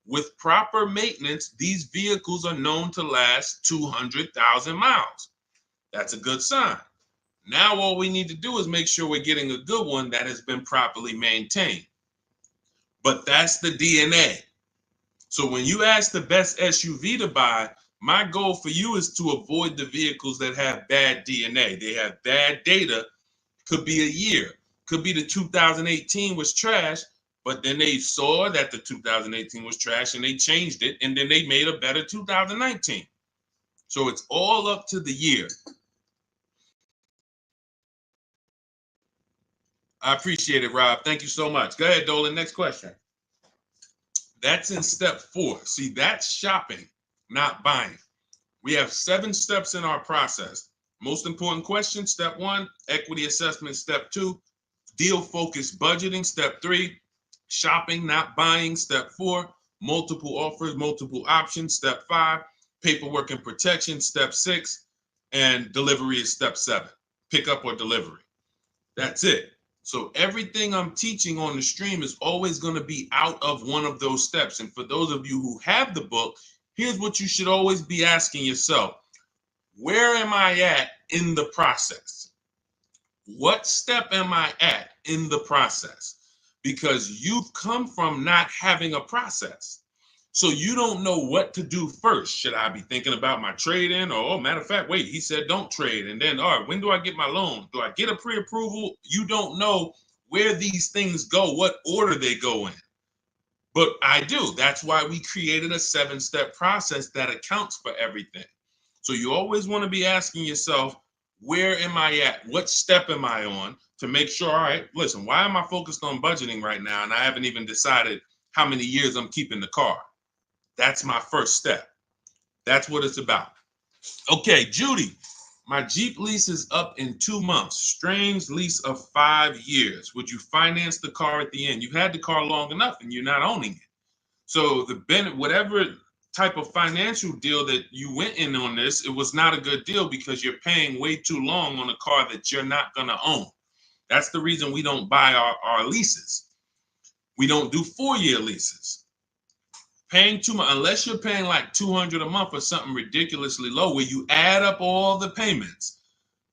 with proper maintenance, these vehicles are known to last 200,000 miles. That's a good sign. Now all we need to do is make sure we're getting a good one that has been properly maintained. But that's the DNA. So when you ask the best SUV to buy, my goal for you is to avoid the vehicles that have bad DNA. They have bad data. Could be a year. Could be the 2018 was trash, but then they saw that the 2018 was trash and they changed it, and then they made a better 2019. So it's all up to the year. I appreciate it, Rob. Thank you so much. Go ahead, Dolan. Next question. That's in step 4. See, that's shopping, not buying. We have 7 steps in our process. Most important question, step 1, equity assessment, step 2, deal focused budgeting, step 3, shopping, not buying, step 4, multiple offers, multiple options, step 5, paperwork and protection, step 6, and delivery is step 7, pickup or delivery. That's it. So everything I'm teaching on the stream is always going to be out of one of those steps. And for those of you who have the book, here's what you should always be asking yourself. Where am I at in the process? What step am I at in the process? Because you've come from not having a process. So you don't know what to do first. Should I be thinking about my trade-in? Or, oh, matter of fact, wait, he said don't trade. And then, all right, when do I get my loan? Do I get a pre-approval? You don't know where these things go, what order they go in. But I do. That's why we created a 7-step process that accounts for everything. So you always want to be asking yourself, where am I at? What step am I on to make sure, all right, listen, why am I focused on budgeting right now? And I haven't even decided how many years I'm keeping the car. That's my first step. That's what it's about. Okay, Judy, my Jeep lease is up in 2 months. Strange lease of 5 years. Would you finance the car at the end? You've had the car long enough and you're not owning it. So whatever type of financial deal that you went in on this, it was not a good deal because you're paying way too long on a car that you're not going to own. That's the reason we don't buy our leases. We don't do 4-year leases. Paying too much, unless you're paying like $200 a month or something ridiculously low, where you add up all the payments,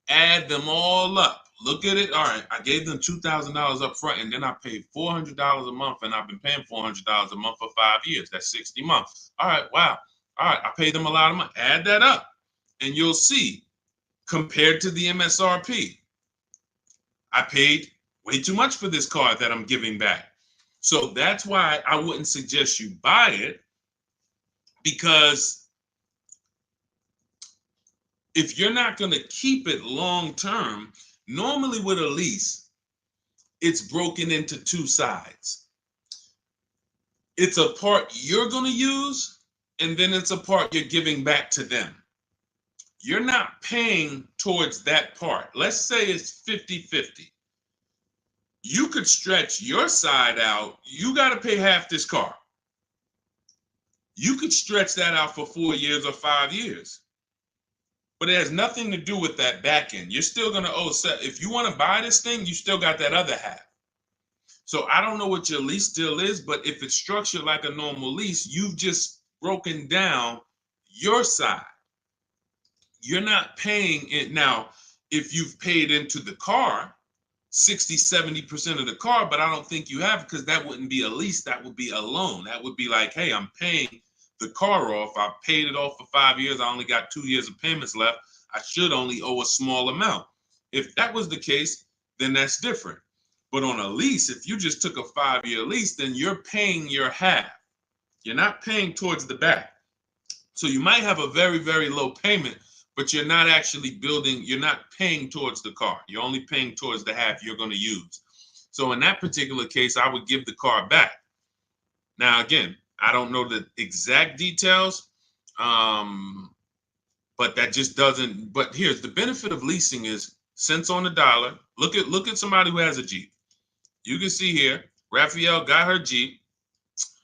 add them all up. Look at it. All right, I gave them $2,000 up front, and then I paid $400 a month, and I've been paying $400 a month for 5 years. That's 60 months. All right, wow. All right, I paid them a lot of money. Add that up, and you'll see, compared to the MSRP, I paid way too much for this car that I'm giving back. So that's why I wouldn't suggest you buy it, because if you're not going to keep it long term, normally with a lease, it's broken into 2 sides. It's a part you're going to use, and then it's a part you're giving back to them. You're not paying towards that part. Let's say it's 50-50. You could stretch your side out. You got to pay half this car. You could stretch that out for 4 years or 5 years. But it has nothing to do with that back end. You're still going to owe, if you want to buy this thing, you still got that other half. So I don't know what your lease deal is, but if it's structured like a normal lease, you've just broken down your side. You're not paying it. Now, if you've paid into the car, 60-70% of the car, but I don't think you have, because that wouldn't be a lease. That would be a loan. That would be like, hey, I'm paying the car off. I paid it off for 5 years. I only got 2 years of payments left. I should only owe a small amount. If that was the case, then that's different. But on a lease, if you just took a 5-year lease, then you're paying your half. You're not paying towards the back. So you might have a very, very low payment, but you're not actually building, you're not paying towards the car. You're only paying towards the half you're going to use. So in that particular case, I would give the car back. Now, again, I don't know the exact details, but that just doesn't, but here's the benefit of leasing is cents on the dollar. Look at somebody who has a Jeep. You can see here, Raphael got her Jeep.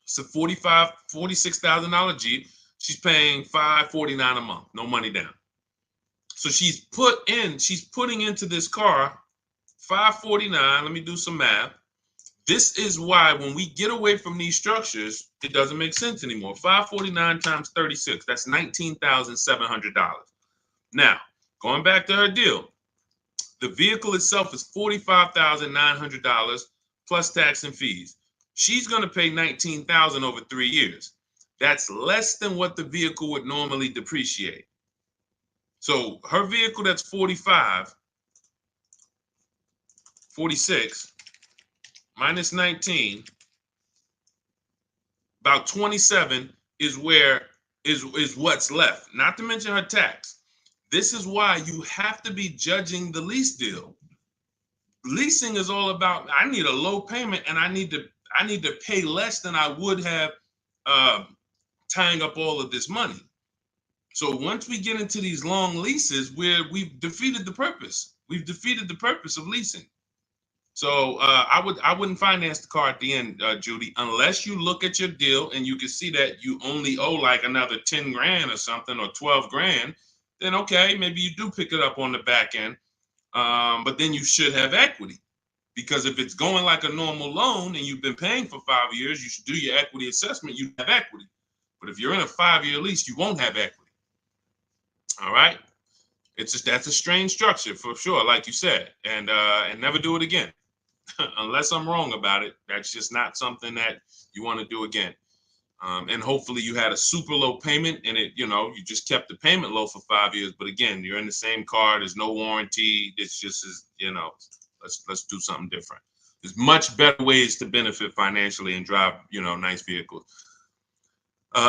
It's a $46,000 Jeep. She's paying $549 a month, no money down. So she's putting into this car $549. Let me do some math. This is why when we get away from these structures, it doesn't make sense anymore. $549 times 36, that's $19,700. Now, going back to her deal, the vehicle itself is $45,900 plus tax and fees. She's going to pay $19,000 over 3 years. That's less than what the vehicle would normally depreciate. So her vehicle that's 46 minus 19, about 27 is what's left, not to mention her tax. This is why you have to be judging the lease deal. Leasing is all about, I need a low payment and I need to pay less than I would have tying up all of this money. So once we get into these long leases, we've defeated the purpose. We've defeated the purpose of leasing. So I wouldn't finance the car at the end, Judy, unless you look at your deal and you can see that you only owe like another 10 grand or something, or 12 grand. Then okay, maybe you do pick it up on the back end, but then you should have equity, because if it's going like a normal loan and you've been paying for 5 years, you should do your equity assessment. You have equity, but if you're in a 5-year lease, you won't have equity. All right, that's a strange structure for sure, like you said, and never do it again. Unless I'm wrong about it, that's just not something that you want to do again. And hopefully you had a super low payment and you just kept the payment low for 5 years. But again, you're in the same car. There's no warranty. It's just, let's do something different. There's much better ways to benefit financially and drive, nice vehicles.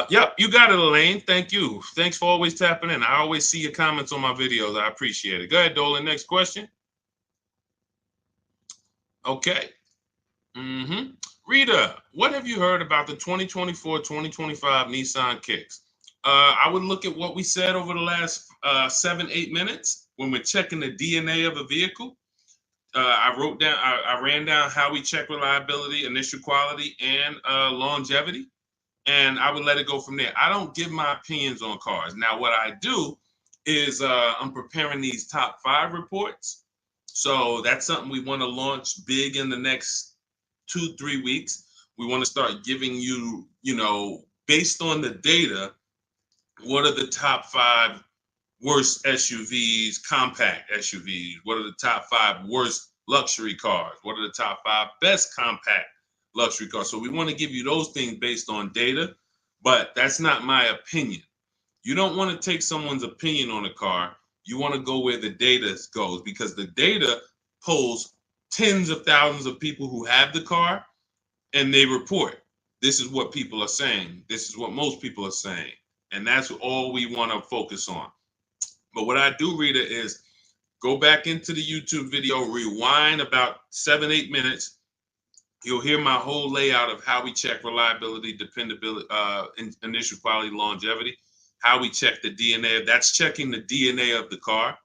Yep, you got it, Elaine. Thank you. Thanks for always tapping in. I always see your comments on my videos. I appreciate it. Go ahead, Dolan. Next question. Okay. Rita, what have you heard about the 2024-2025 Nissan Kicks? I would look at what we said over the last 7-8 minutes when we're checking the DNA of a vehicle. I ran down how we check reliability, initial quality, and longevity, and I would let it go from there. I don't give my opinions on cars. Now, what I do is I'm preparing these top 5 reports. So that's something we want to launch big in the next 2-3 weeks. We want to start giving you, based on the data, what are the top 5 worst SUVs, compact SUVs? What are the top 5 worst luxury cars? What are the top 5 best compact luxury cars? So we want to give you those things based on data, but that's not my opinion. You don't want to take someone's opinion on a car. You want to go where the data goes, because the data polls tens of thousands of people who have the car, and they report, this is what people are saying. This is what most people are saying. And that's all we want to focus on. But what I do, Rita, is go back into the YouTube video, rewind about 7-8 minutes. You'll hear my whole layout of how we check reliability, dependability, initial quality, longevity. How we check the DNA. That's checking the DNA of the car,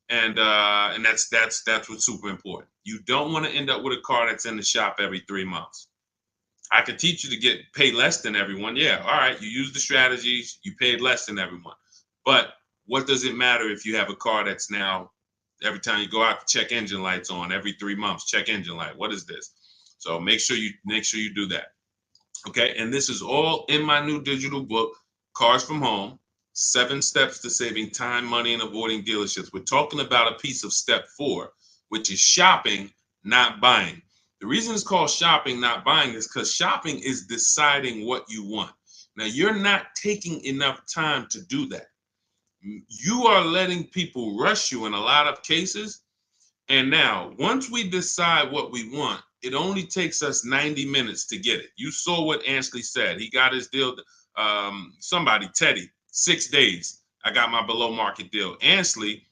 and that's what's super important. You don't want to end up with a car that's in the shop every 3 months. I could teach you to pay less than everyone. Yeah, all right. You use the strategies. You paid less than everyone. But what does it matter if you have a car that's now every time you go out to check engine lights on, every 3 months check engine light? What is this? So make sure you do that. Okay, and this is all in my new digital book, Cars from Home, 7 Steps to Saving Time, Money, and Avoiding Dealerships. We're talking about a piece of step 4, which is shopping not buying. The reason it's called shopping, not buying, is because shopping is deciding what you want. Now, you're not taking enough time to do that. You are letting people rush you in a lot of cases. And now, once we decide what we want, it only takes us 90 minutes to get it. You saw what Ansley said. He got his deal. Teddy, 6 days. I got my below market deal. Ansley,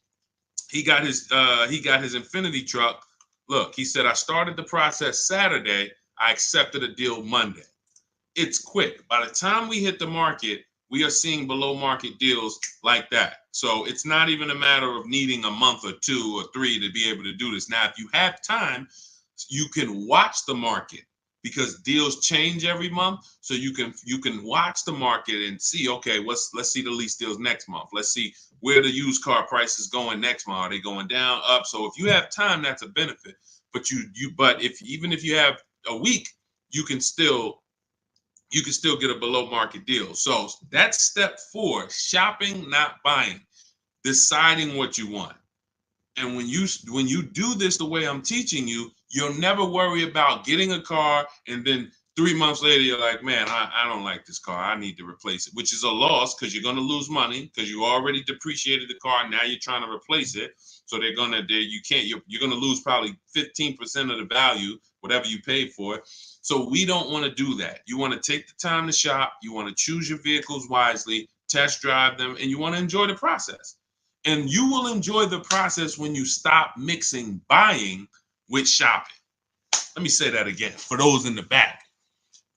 he got his Infinity truck. Look, he said, I started the process Saturday. I accepted a deal Monday. It's quick. By the time we hit the market, we are seeing below market deals like that. So it's not even a matter of needing a month or 2 or 3 to be able to do this. Now, if you have time, you can watch the market because deals change every month. So you can watch the market and see, okay, let's see the lease deals next month. Let's see where the used car price is going next month. Are they going down, up? So if you have time, that's a benefit. But even if you have a week, you can still get a below market deal. So that's step 4, shopping, not buying, deciding what you want. And when you do this the way I'm teaching you, you'll never worry about getting a car and then 3 months later you're like, man, I don't like this car. I need to replace it, which is a loss because you're going to lose money because you already depreciated the car. Now you're trying to replace it. So you're going to lose probably 15% of the value, whatever you paid for it. So we don't want to do that. You want to take the time to shop. You want to choose your vehicles wisely, test drive them, and you want to enjoy the process. And you will enjoy the process when you stop mixing buying with shopping. Let me say that again for those in the back.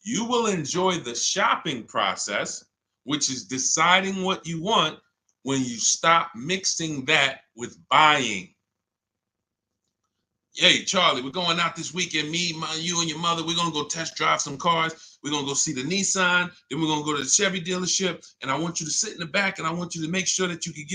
You will enjoy the shopping process, which is deciding what you want, when you stop mixing that with buying. Hey, Charlie, we're going out this weekend. You and your mother, we're going to go test drive some cars. We're going to go see the Nissan. Then we're going to go to the Chevy dealership. And I want you to sit in the back and I want you to make sure that you can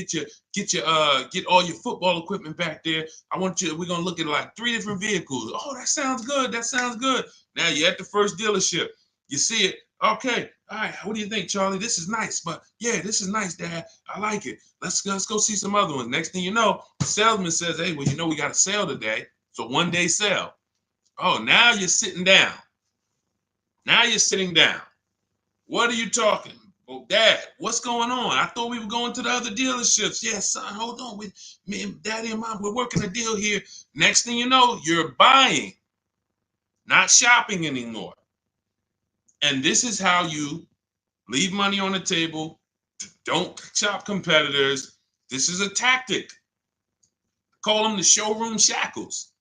get all your football equipment back there. We're going to look at like 3 different vehicles. Oh, that sounds good. That sounds good. Now you're at the first dealership. You see it. Okay. All right. What do you think, Charlie? This is nice. But yeah, this is nice, Dad. I like it. Let's go see some other ones. Next thing you know, the salesman says, hey, well, we got a sale today. So 1-day sale. Oh, now you're sitting down. Now you're sitting down. What are you talking? Well, Dad, what's going on? I thought we were going to the other dealerships. Yeah, son, hold on. Me and Daddy and Mom, we're working a deal here. Next thing you know, you're buying, not shopping anymore. And this is how you leave money on the table. Don't shop competitors. This is a tactic. Call them the showroom shackles.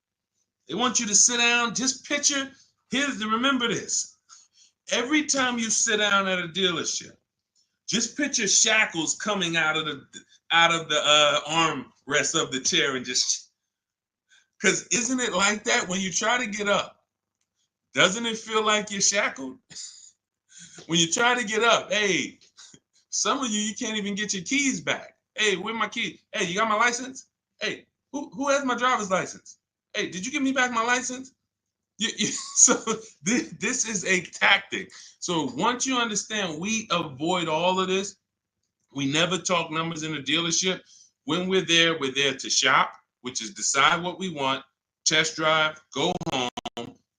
They want you to sit down, just picture, remember this. Every time you sit down at a dealership, just picture shackles coming out of the armrest of the chair and just, because isn't it like that when you try to get up? Doesn't it feel like you're shackled? When you try to get up, hey, some of you can't even get your keys back. Hey, where my keys? Hey, you got my license? Hey, who has my driver's license? Hey, did you give me back my license? So this is a tactic. So once you understand, we avoid all of this. We never talk numbers in a dealership. When we're there to shop, which is decide what we want, test drive, go home.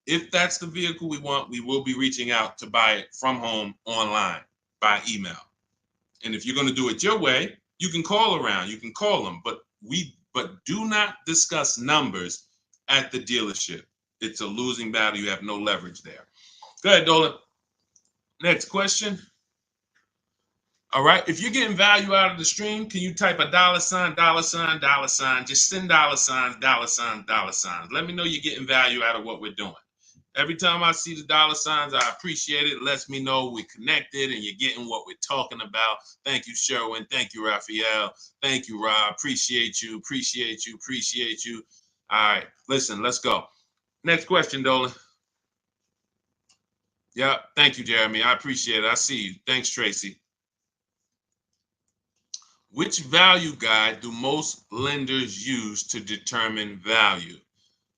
If that's the vehicle we want, we will be reaching out to buy it from home, online, by email. And if you're going to do it your way, you can call around, you can call them, but do not discuss numbers at the dealership. It's a losing battle. You have no leverage there. Go ahead, Dolan. Next question. All right. If you're getting value out of the stream, can you type a $, $, just send $, $. Let me know you're getting value out of what we're doing. Every time I see the $, I appreciate it. It lets me know we're connected and you're getting what we're talking about. Thank you, Sherwin. Thank you, Raphael. Thank you, Rob. Appreciate you. All right. Listen, let's go. Next question, Dolan. Yeah. Thank you, Jeremy. I appreciate it. I see you. Thanks, Tracy. Which value guide do most lenders use to determine value?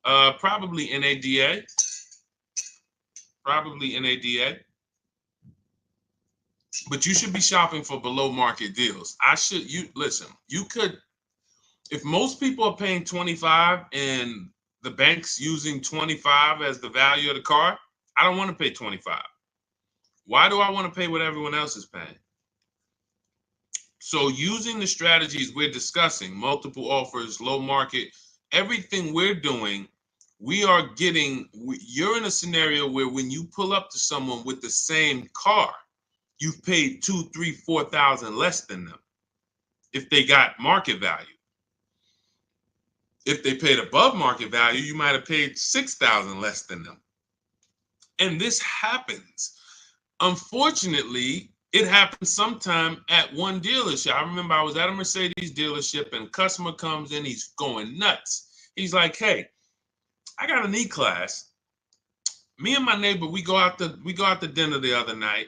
Probably NADA. But you should be shopping for below market deals. You could, if most people are paying 25 and the bank's using 25 as the value of the car, I don't want to pay 25. Why do I want to pay what everyone else is paying? So using the strategies we're discussing, multiple offers, low market, everything we're doing, you're in a scenario where when you pull up to someone with the same car, you've paid 2, 3, 4,000 less than them if they got market value. If they paid above market value, you might have paid 6,000 less than them. And this happens. Unfortunately, it happens sometime at one dealership. I remember I was at a Mercedes dealership and a customer comes in, he's going nuts. He's like, hey, I got an E-Class. Me and my neighbor, we go out to dinner the other night.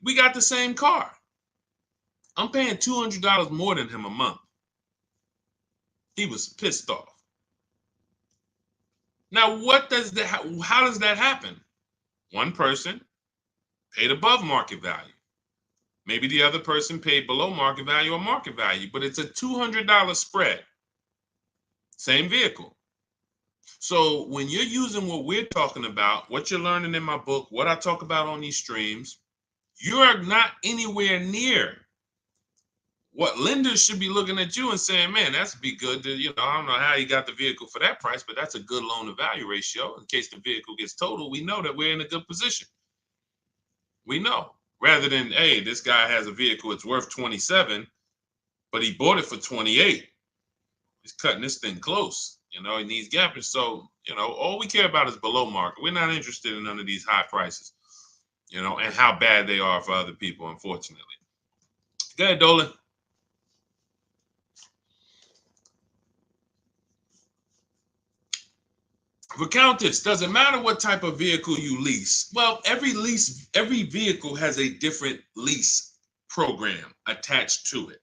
We got the same car. I'm paying $200 more than him a month. He was pissed off. Now, how does that happen? One person paid above market value. Maybe the other person paid below market value or market value, but it's a $200 spread. Same vehicle. So when you're using what we're talking about, what you're learning in my book, what I talk about on these streams, you are not anywhere near what lenders should be looking at you and saying, man, that's be good. I don't know how you got the vehicle for that price, but that's a good loan to value ratio. In case the vehicle gets totaled, we know that we're in a good position. We know, rather than, hey, this guy has a vehicle, it's worth 27, but he bought it for 28. He's cutting this thing close. He needs gapping. So, all we care about is below market. We're not interested in none of these high prices, and how bad they are for other people, unfortunately. Go ahead, Dolan. Countess, doesn't matter what type of vehicle you lease. Well, every vehicle has a different lease program attached to it.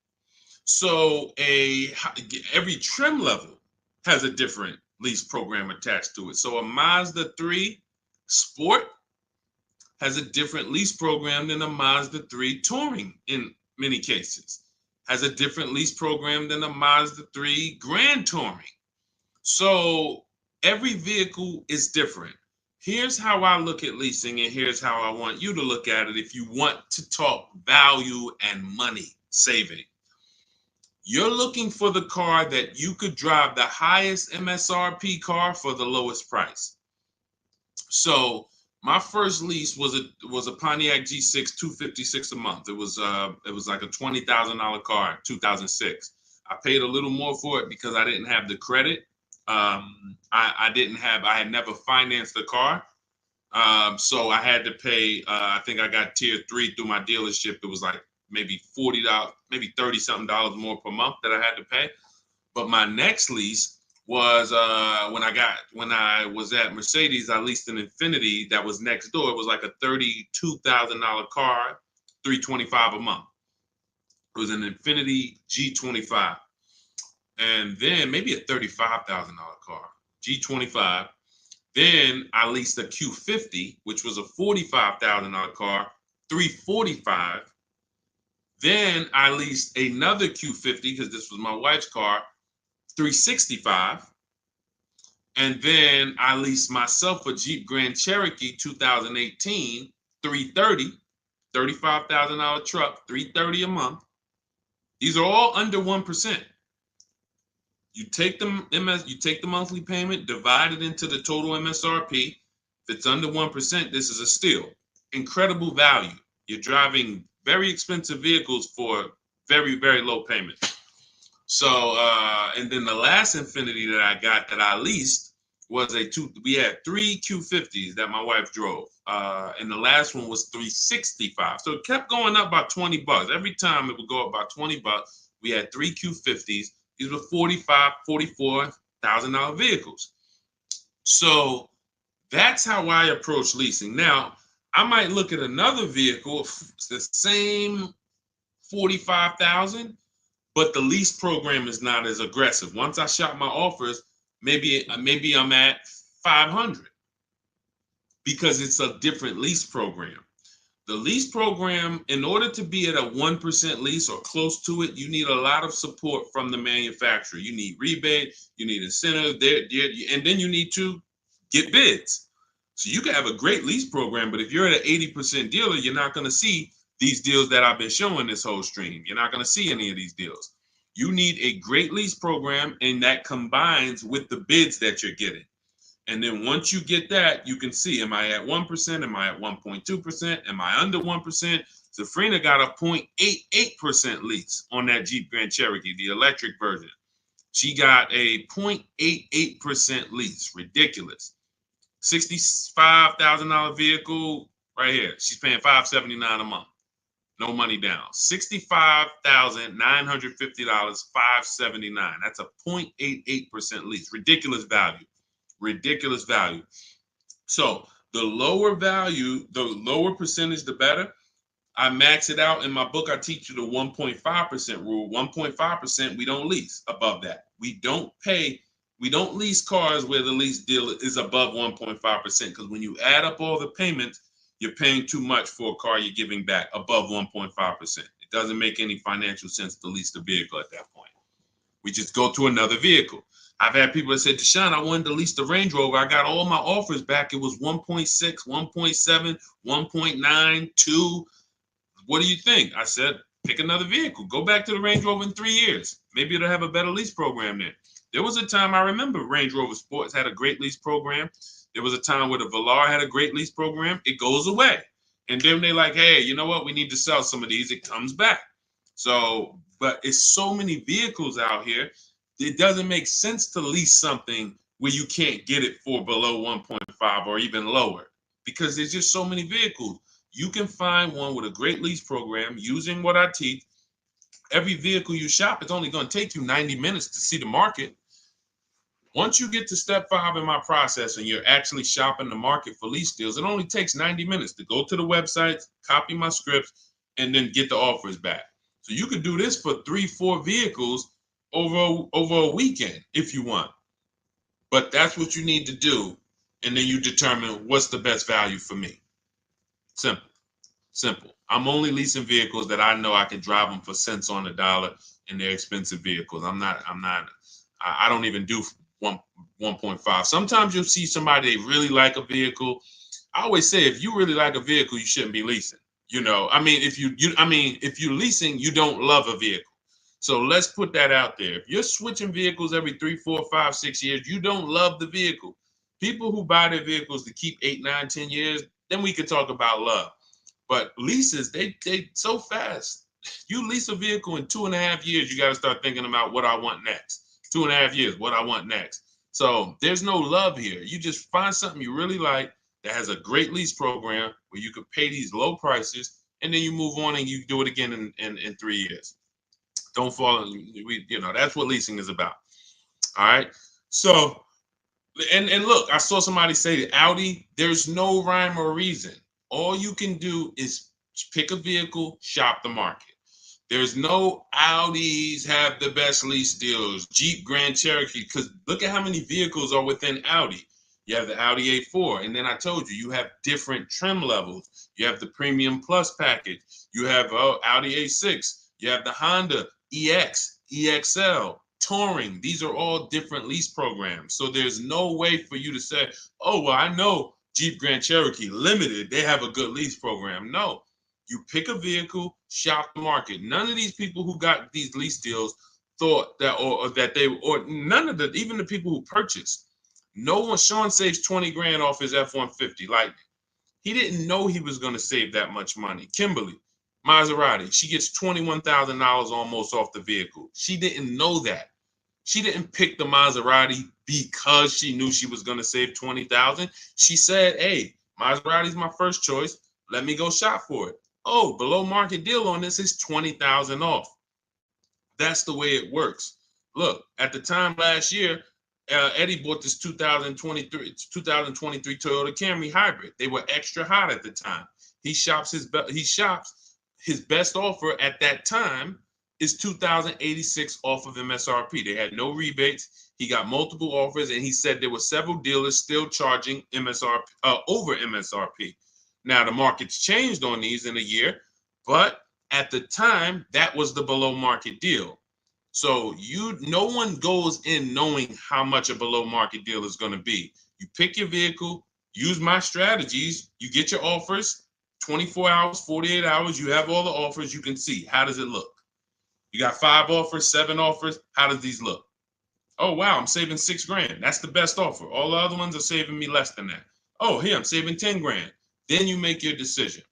So every trim level has a different lease program attached to it. So a Mazda 3 Sport has a different lease program than a Mazda 3 Touring in many cases. Has a different lease program than a Mazda 3 Grand Touring. So every vehicle is different. Here's how I look at leasing, and here's how I want you to look at it if you want to talk value and money saving. You're looking for the car that you could drive the highest MSRP car for the lowest price. So my first lease was a Pontiac G6, $256 a month. It was like a $20,000 car in 2006. I paid a little more for it because I didn't have the credit. I had never financed the car. So I had to pay, I think I got tier 3 through my dealership. It was like maybe $40, maybe $30-something more per month that I had to pay. But my next lease was when I was at Mercedes, I leased an Infiniti that was next door. It was like a $32,000 car, $325 a month. It was an Infiniti G25. And then maybe a $35,000 car, G25. Then I leased a Q50, which was a $45,000 car, $345. Then I leased another Q50 because this was my wife's car, $365. And then I leased myself a Jeep Grand Cherokee 2018, $330, $35,000 truck, $330 a month. These are all under 1%. You take the monthly payment, divide it into the total MSRP. If it's under 1%, this is a steal. Incredible value. You're driving very expensive vehicles for very, very low payment. So, and then the last Infiniti that I got that I leased was we had 3 Q50s that my wife drove. And the last one was $365. So it kept going up by $20. Every time it would go up by $20. We had 3 Q50s. These were $44,000 vehicles. So that's how I approach leasing. Now, I might look at another vehicle, the same $45,000, but the lease program is not as aggressive. Once I shop my offers, maybe I'm at $500 because it's a different lease program. The lease program, in order to be at a 1% lease or close to it, you need a lot of support from the manufacturer. You need rebate, you need incentive, and then you need to get bids. So you can have a great lease program, but if you're at an 80% dealer, you're not going to see these deals that I've been showing this whole stream. You're not going to see any of these deals. You need a great lease program, and that combines with the bids that you're getting. And then once you get that, you can see, am I at 1%? Am I at 1.2%? Am I under 1%? Safrina got a 0.88% lease on that Jeep Grand Cherokee, the electric version. She got a 0.88% lease. Ridiculous. $65,000 vehicle right here. She's paying $579 a month. No money down. $65,950, $579. That's a 0.88% lease. Ridiculous value. Ridiculous value. So the lower value, the lower percentage, the better. I max it out in my book. I teach you the 1.5% rule. 1.5%, we don't lease above that. We don't lease cars where the lease deal is above 1.5%, because when you add up all the payments, you're paying too much for a car you're giving back above 1.5%. It doesn't make any financial sense to lease the vehicle at that point. We just go to another vehicle. I've had people that said, Deshone, I wanted to lease the Range Rover. I got all my offers back. It was 1.6, 1.7, 1.9, 2. What do you think? I said, pick another vehicle. Go back to the Range Rover in 3 years. Maybe it'll have a better lease program there. There was a time I remember Range Rover Sports had a great lease program. There was a time where the Velar had a great lease program. It goes away. And then they're like, hey, you know what? We need to sell some of these. It comes back. So, but it's so many vehicles out here. It doesn't make sense to lease something where you can't get it for below 1.5 or even lower, because there's just so many vehicles. You can find one with a great lease program using what I teach. Every vehicle you shop, it's only going to take you 90 minutes to see the market. Once you get to step 5 in my process and you're actually shopping the market for lease deals, it only takes 90 minutes to go to the websites, copy my scripts, and then get the offers back. So you could do this for 3-4 vehicles over a weekend if you want. But that's what you need to do. And then you determine what's the best value for me. Simple. I'm only leasing vehicles that I know I can drive them for cents on the dollar, and they're expensive vehicles. I don't even do 1.5. Sometimes you'll see somebody, they really like a vehicle. I always say, if you really like a vehicle, you shouldn't be leasing. You know, I mean, if you're leasing, you don't love a vehicle. So let's put that out there. If you're switching vehicles every 3, 4, 5, 6 years, you don't love the vehicle. People who buy their vehicles to keep 8, 9, 10 years, then we could talk about love. But leases, they so fast. You lease a vehicle in 2.5 years, you got to start thinking about what I want next. 2.5 years, what I want next. So there's no love here. You just find something you really like that has a great lease program where you could pay these low prices, and then you move on and you do it again in 3 years. Don't fall in, that's what leasing is about. All right. So, and look, I saw somebody say Audi, there's no rhyme or reason. All you can do is pick a vehicle, shop the market. There's no Audis have the best lease deals, Jeep Grand Cherokee, because look at how many vehicles are within Audi. You have the Audi A4, and then I told you, you have different trim levels. You have the Premium Plus package. You have Audi A6. You have the Honda EX, EXL, Touring. These are all different lease programs. So there's no way for you to say, oh, well, I know Jeep Grand Cherokee Limited, they have a good lease program. No, you pick a vehicle, shop the market. None of these people who got these lease deals thought that, or none of the, even the people who purchased, no one, Sean saves 20 grand off his F-150 Lightning. He didn't know he was going to save that much money. Kimberly, Maserati, she gets $21,000 almost off the vehicle. She didn't know that. She didn't pick the Maserati because she knew she was going to save $20,000. She said, hey, Maserati's my first choice. Let me go shop for it. Oh, below market deal on this is $20,000 off. That's the way it works. Look, at the time last year, Eddie bought this 2023 Toyota Camry hybrid. They were extra hot at the time. He shops his best offer at that time is $2,086 off of MSRP. They had no rebates. He got multiple offers, and he said there were several dealers still charging MSRP over MSRP. Now the market's changed on these in a year, but at the time that was the below market deal. So no one goes in knowing how much a below market deal is going to be. You pick your vehicle, use my strategies, you get your offers, 24 hours, 48 hours, you have all the offers, you can see how does it look. You got 5 offers, 7 offers, how does these look? Oh wow, I'm saving $6,000. That's the best offer. All the other ones are saving me less than that. Oh, here I'm saving 10 grand. Then you make your decision.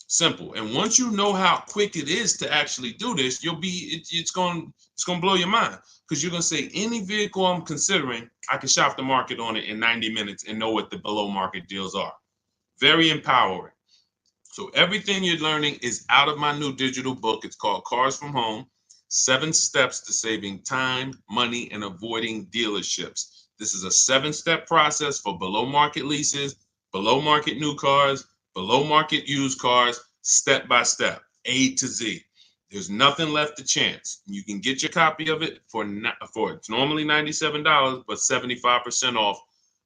Simple. And once you know how quick it is to actually do this, it's going to blow your mind, because you're going to say any vehicle I'm considering, I can shop the market on it in 90 minutes and know what the below market deals are. Very empowering. So everything you're learning is out of my new digital book. It's called Cars from Home: 7 Steps to Saving Time, Money, and Avoiding Dealerships. This is a 7-step process for below market leases, below market new cars, below market used cars, step by step, A to Z. There's nothing left to chance. You can get your copy of it for it's normally $97, but 75% off,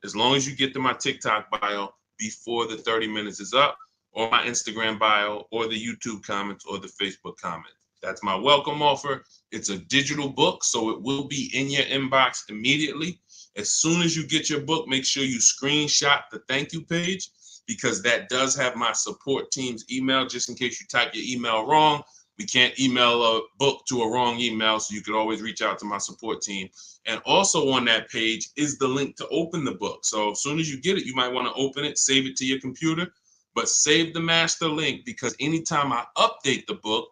as long as you get to my TikTok bio before the 30 minutes is up, or my Instagram bio, or the YouTube comments, or the Facebook comment. That's my welcome offer. It's a digital book, so it will be in your inbox immediately. As soon as you get your book, make sure you screenshot the thank you page, because that does have my support team's email, just in case you type your email wrong. We can't email a book to a wrong email, so you could always reach out to my support team. And also on that page is the link to open the book. So as soon as you get it, you might want to open it, save it to your computer, but save the master link, because anytime I update the book,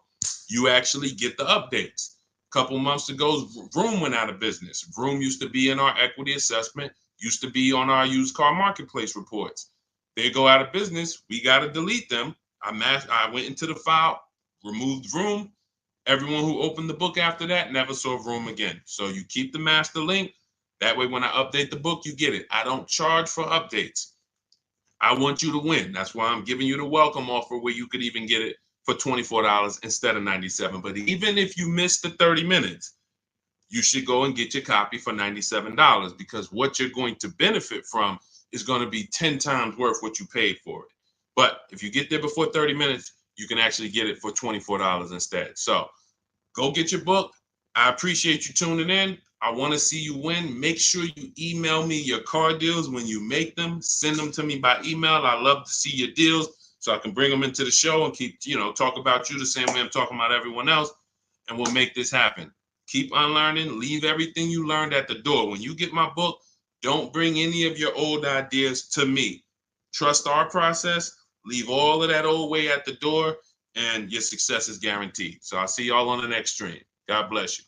you actually get the updates. A couple months ago, Vroom went out of business. Vroom used to be in our equity assessment, used to be on our used car marketplace reports. They go out of business. We got to delete them. I went into the file, removed Vroom. Everyone who opened the book after that never saw Vroom again. So you keep the master link. That way, when I update the book, you get it. I don't charge for updates. I want you to win. That's why I'm giving you the welcome offer, where you could even get it for $24 instead of $97. But even if you miss the 30 minutes, you should go and get your copy for $97, because what you're going to benefit from is going to be 10 times worth what you paid for it. But if you get there before 30 minutes, you can actually get it for $24 instead. So go get your book. I appreciate you tuning in. I want to see you win. Make sure you email me your car deals when you make them. Send them to me by email. I love to see your deals, so I can bring them into the show and keep, talk about you the same way I'm talking about everyone else, and we'll make this happen. Keep unlearning. Leave everything you learned at the door. When you get my book, don't bring any of your old ideas to me. Trust our process. Leave all of that old way at the door, and your success is guaranteed. So I'll see y'all on the next stream. God bless you.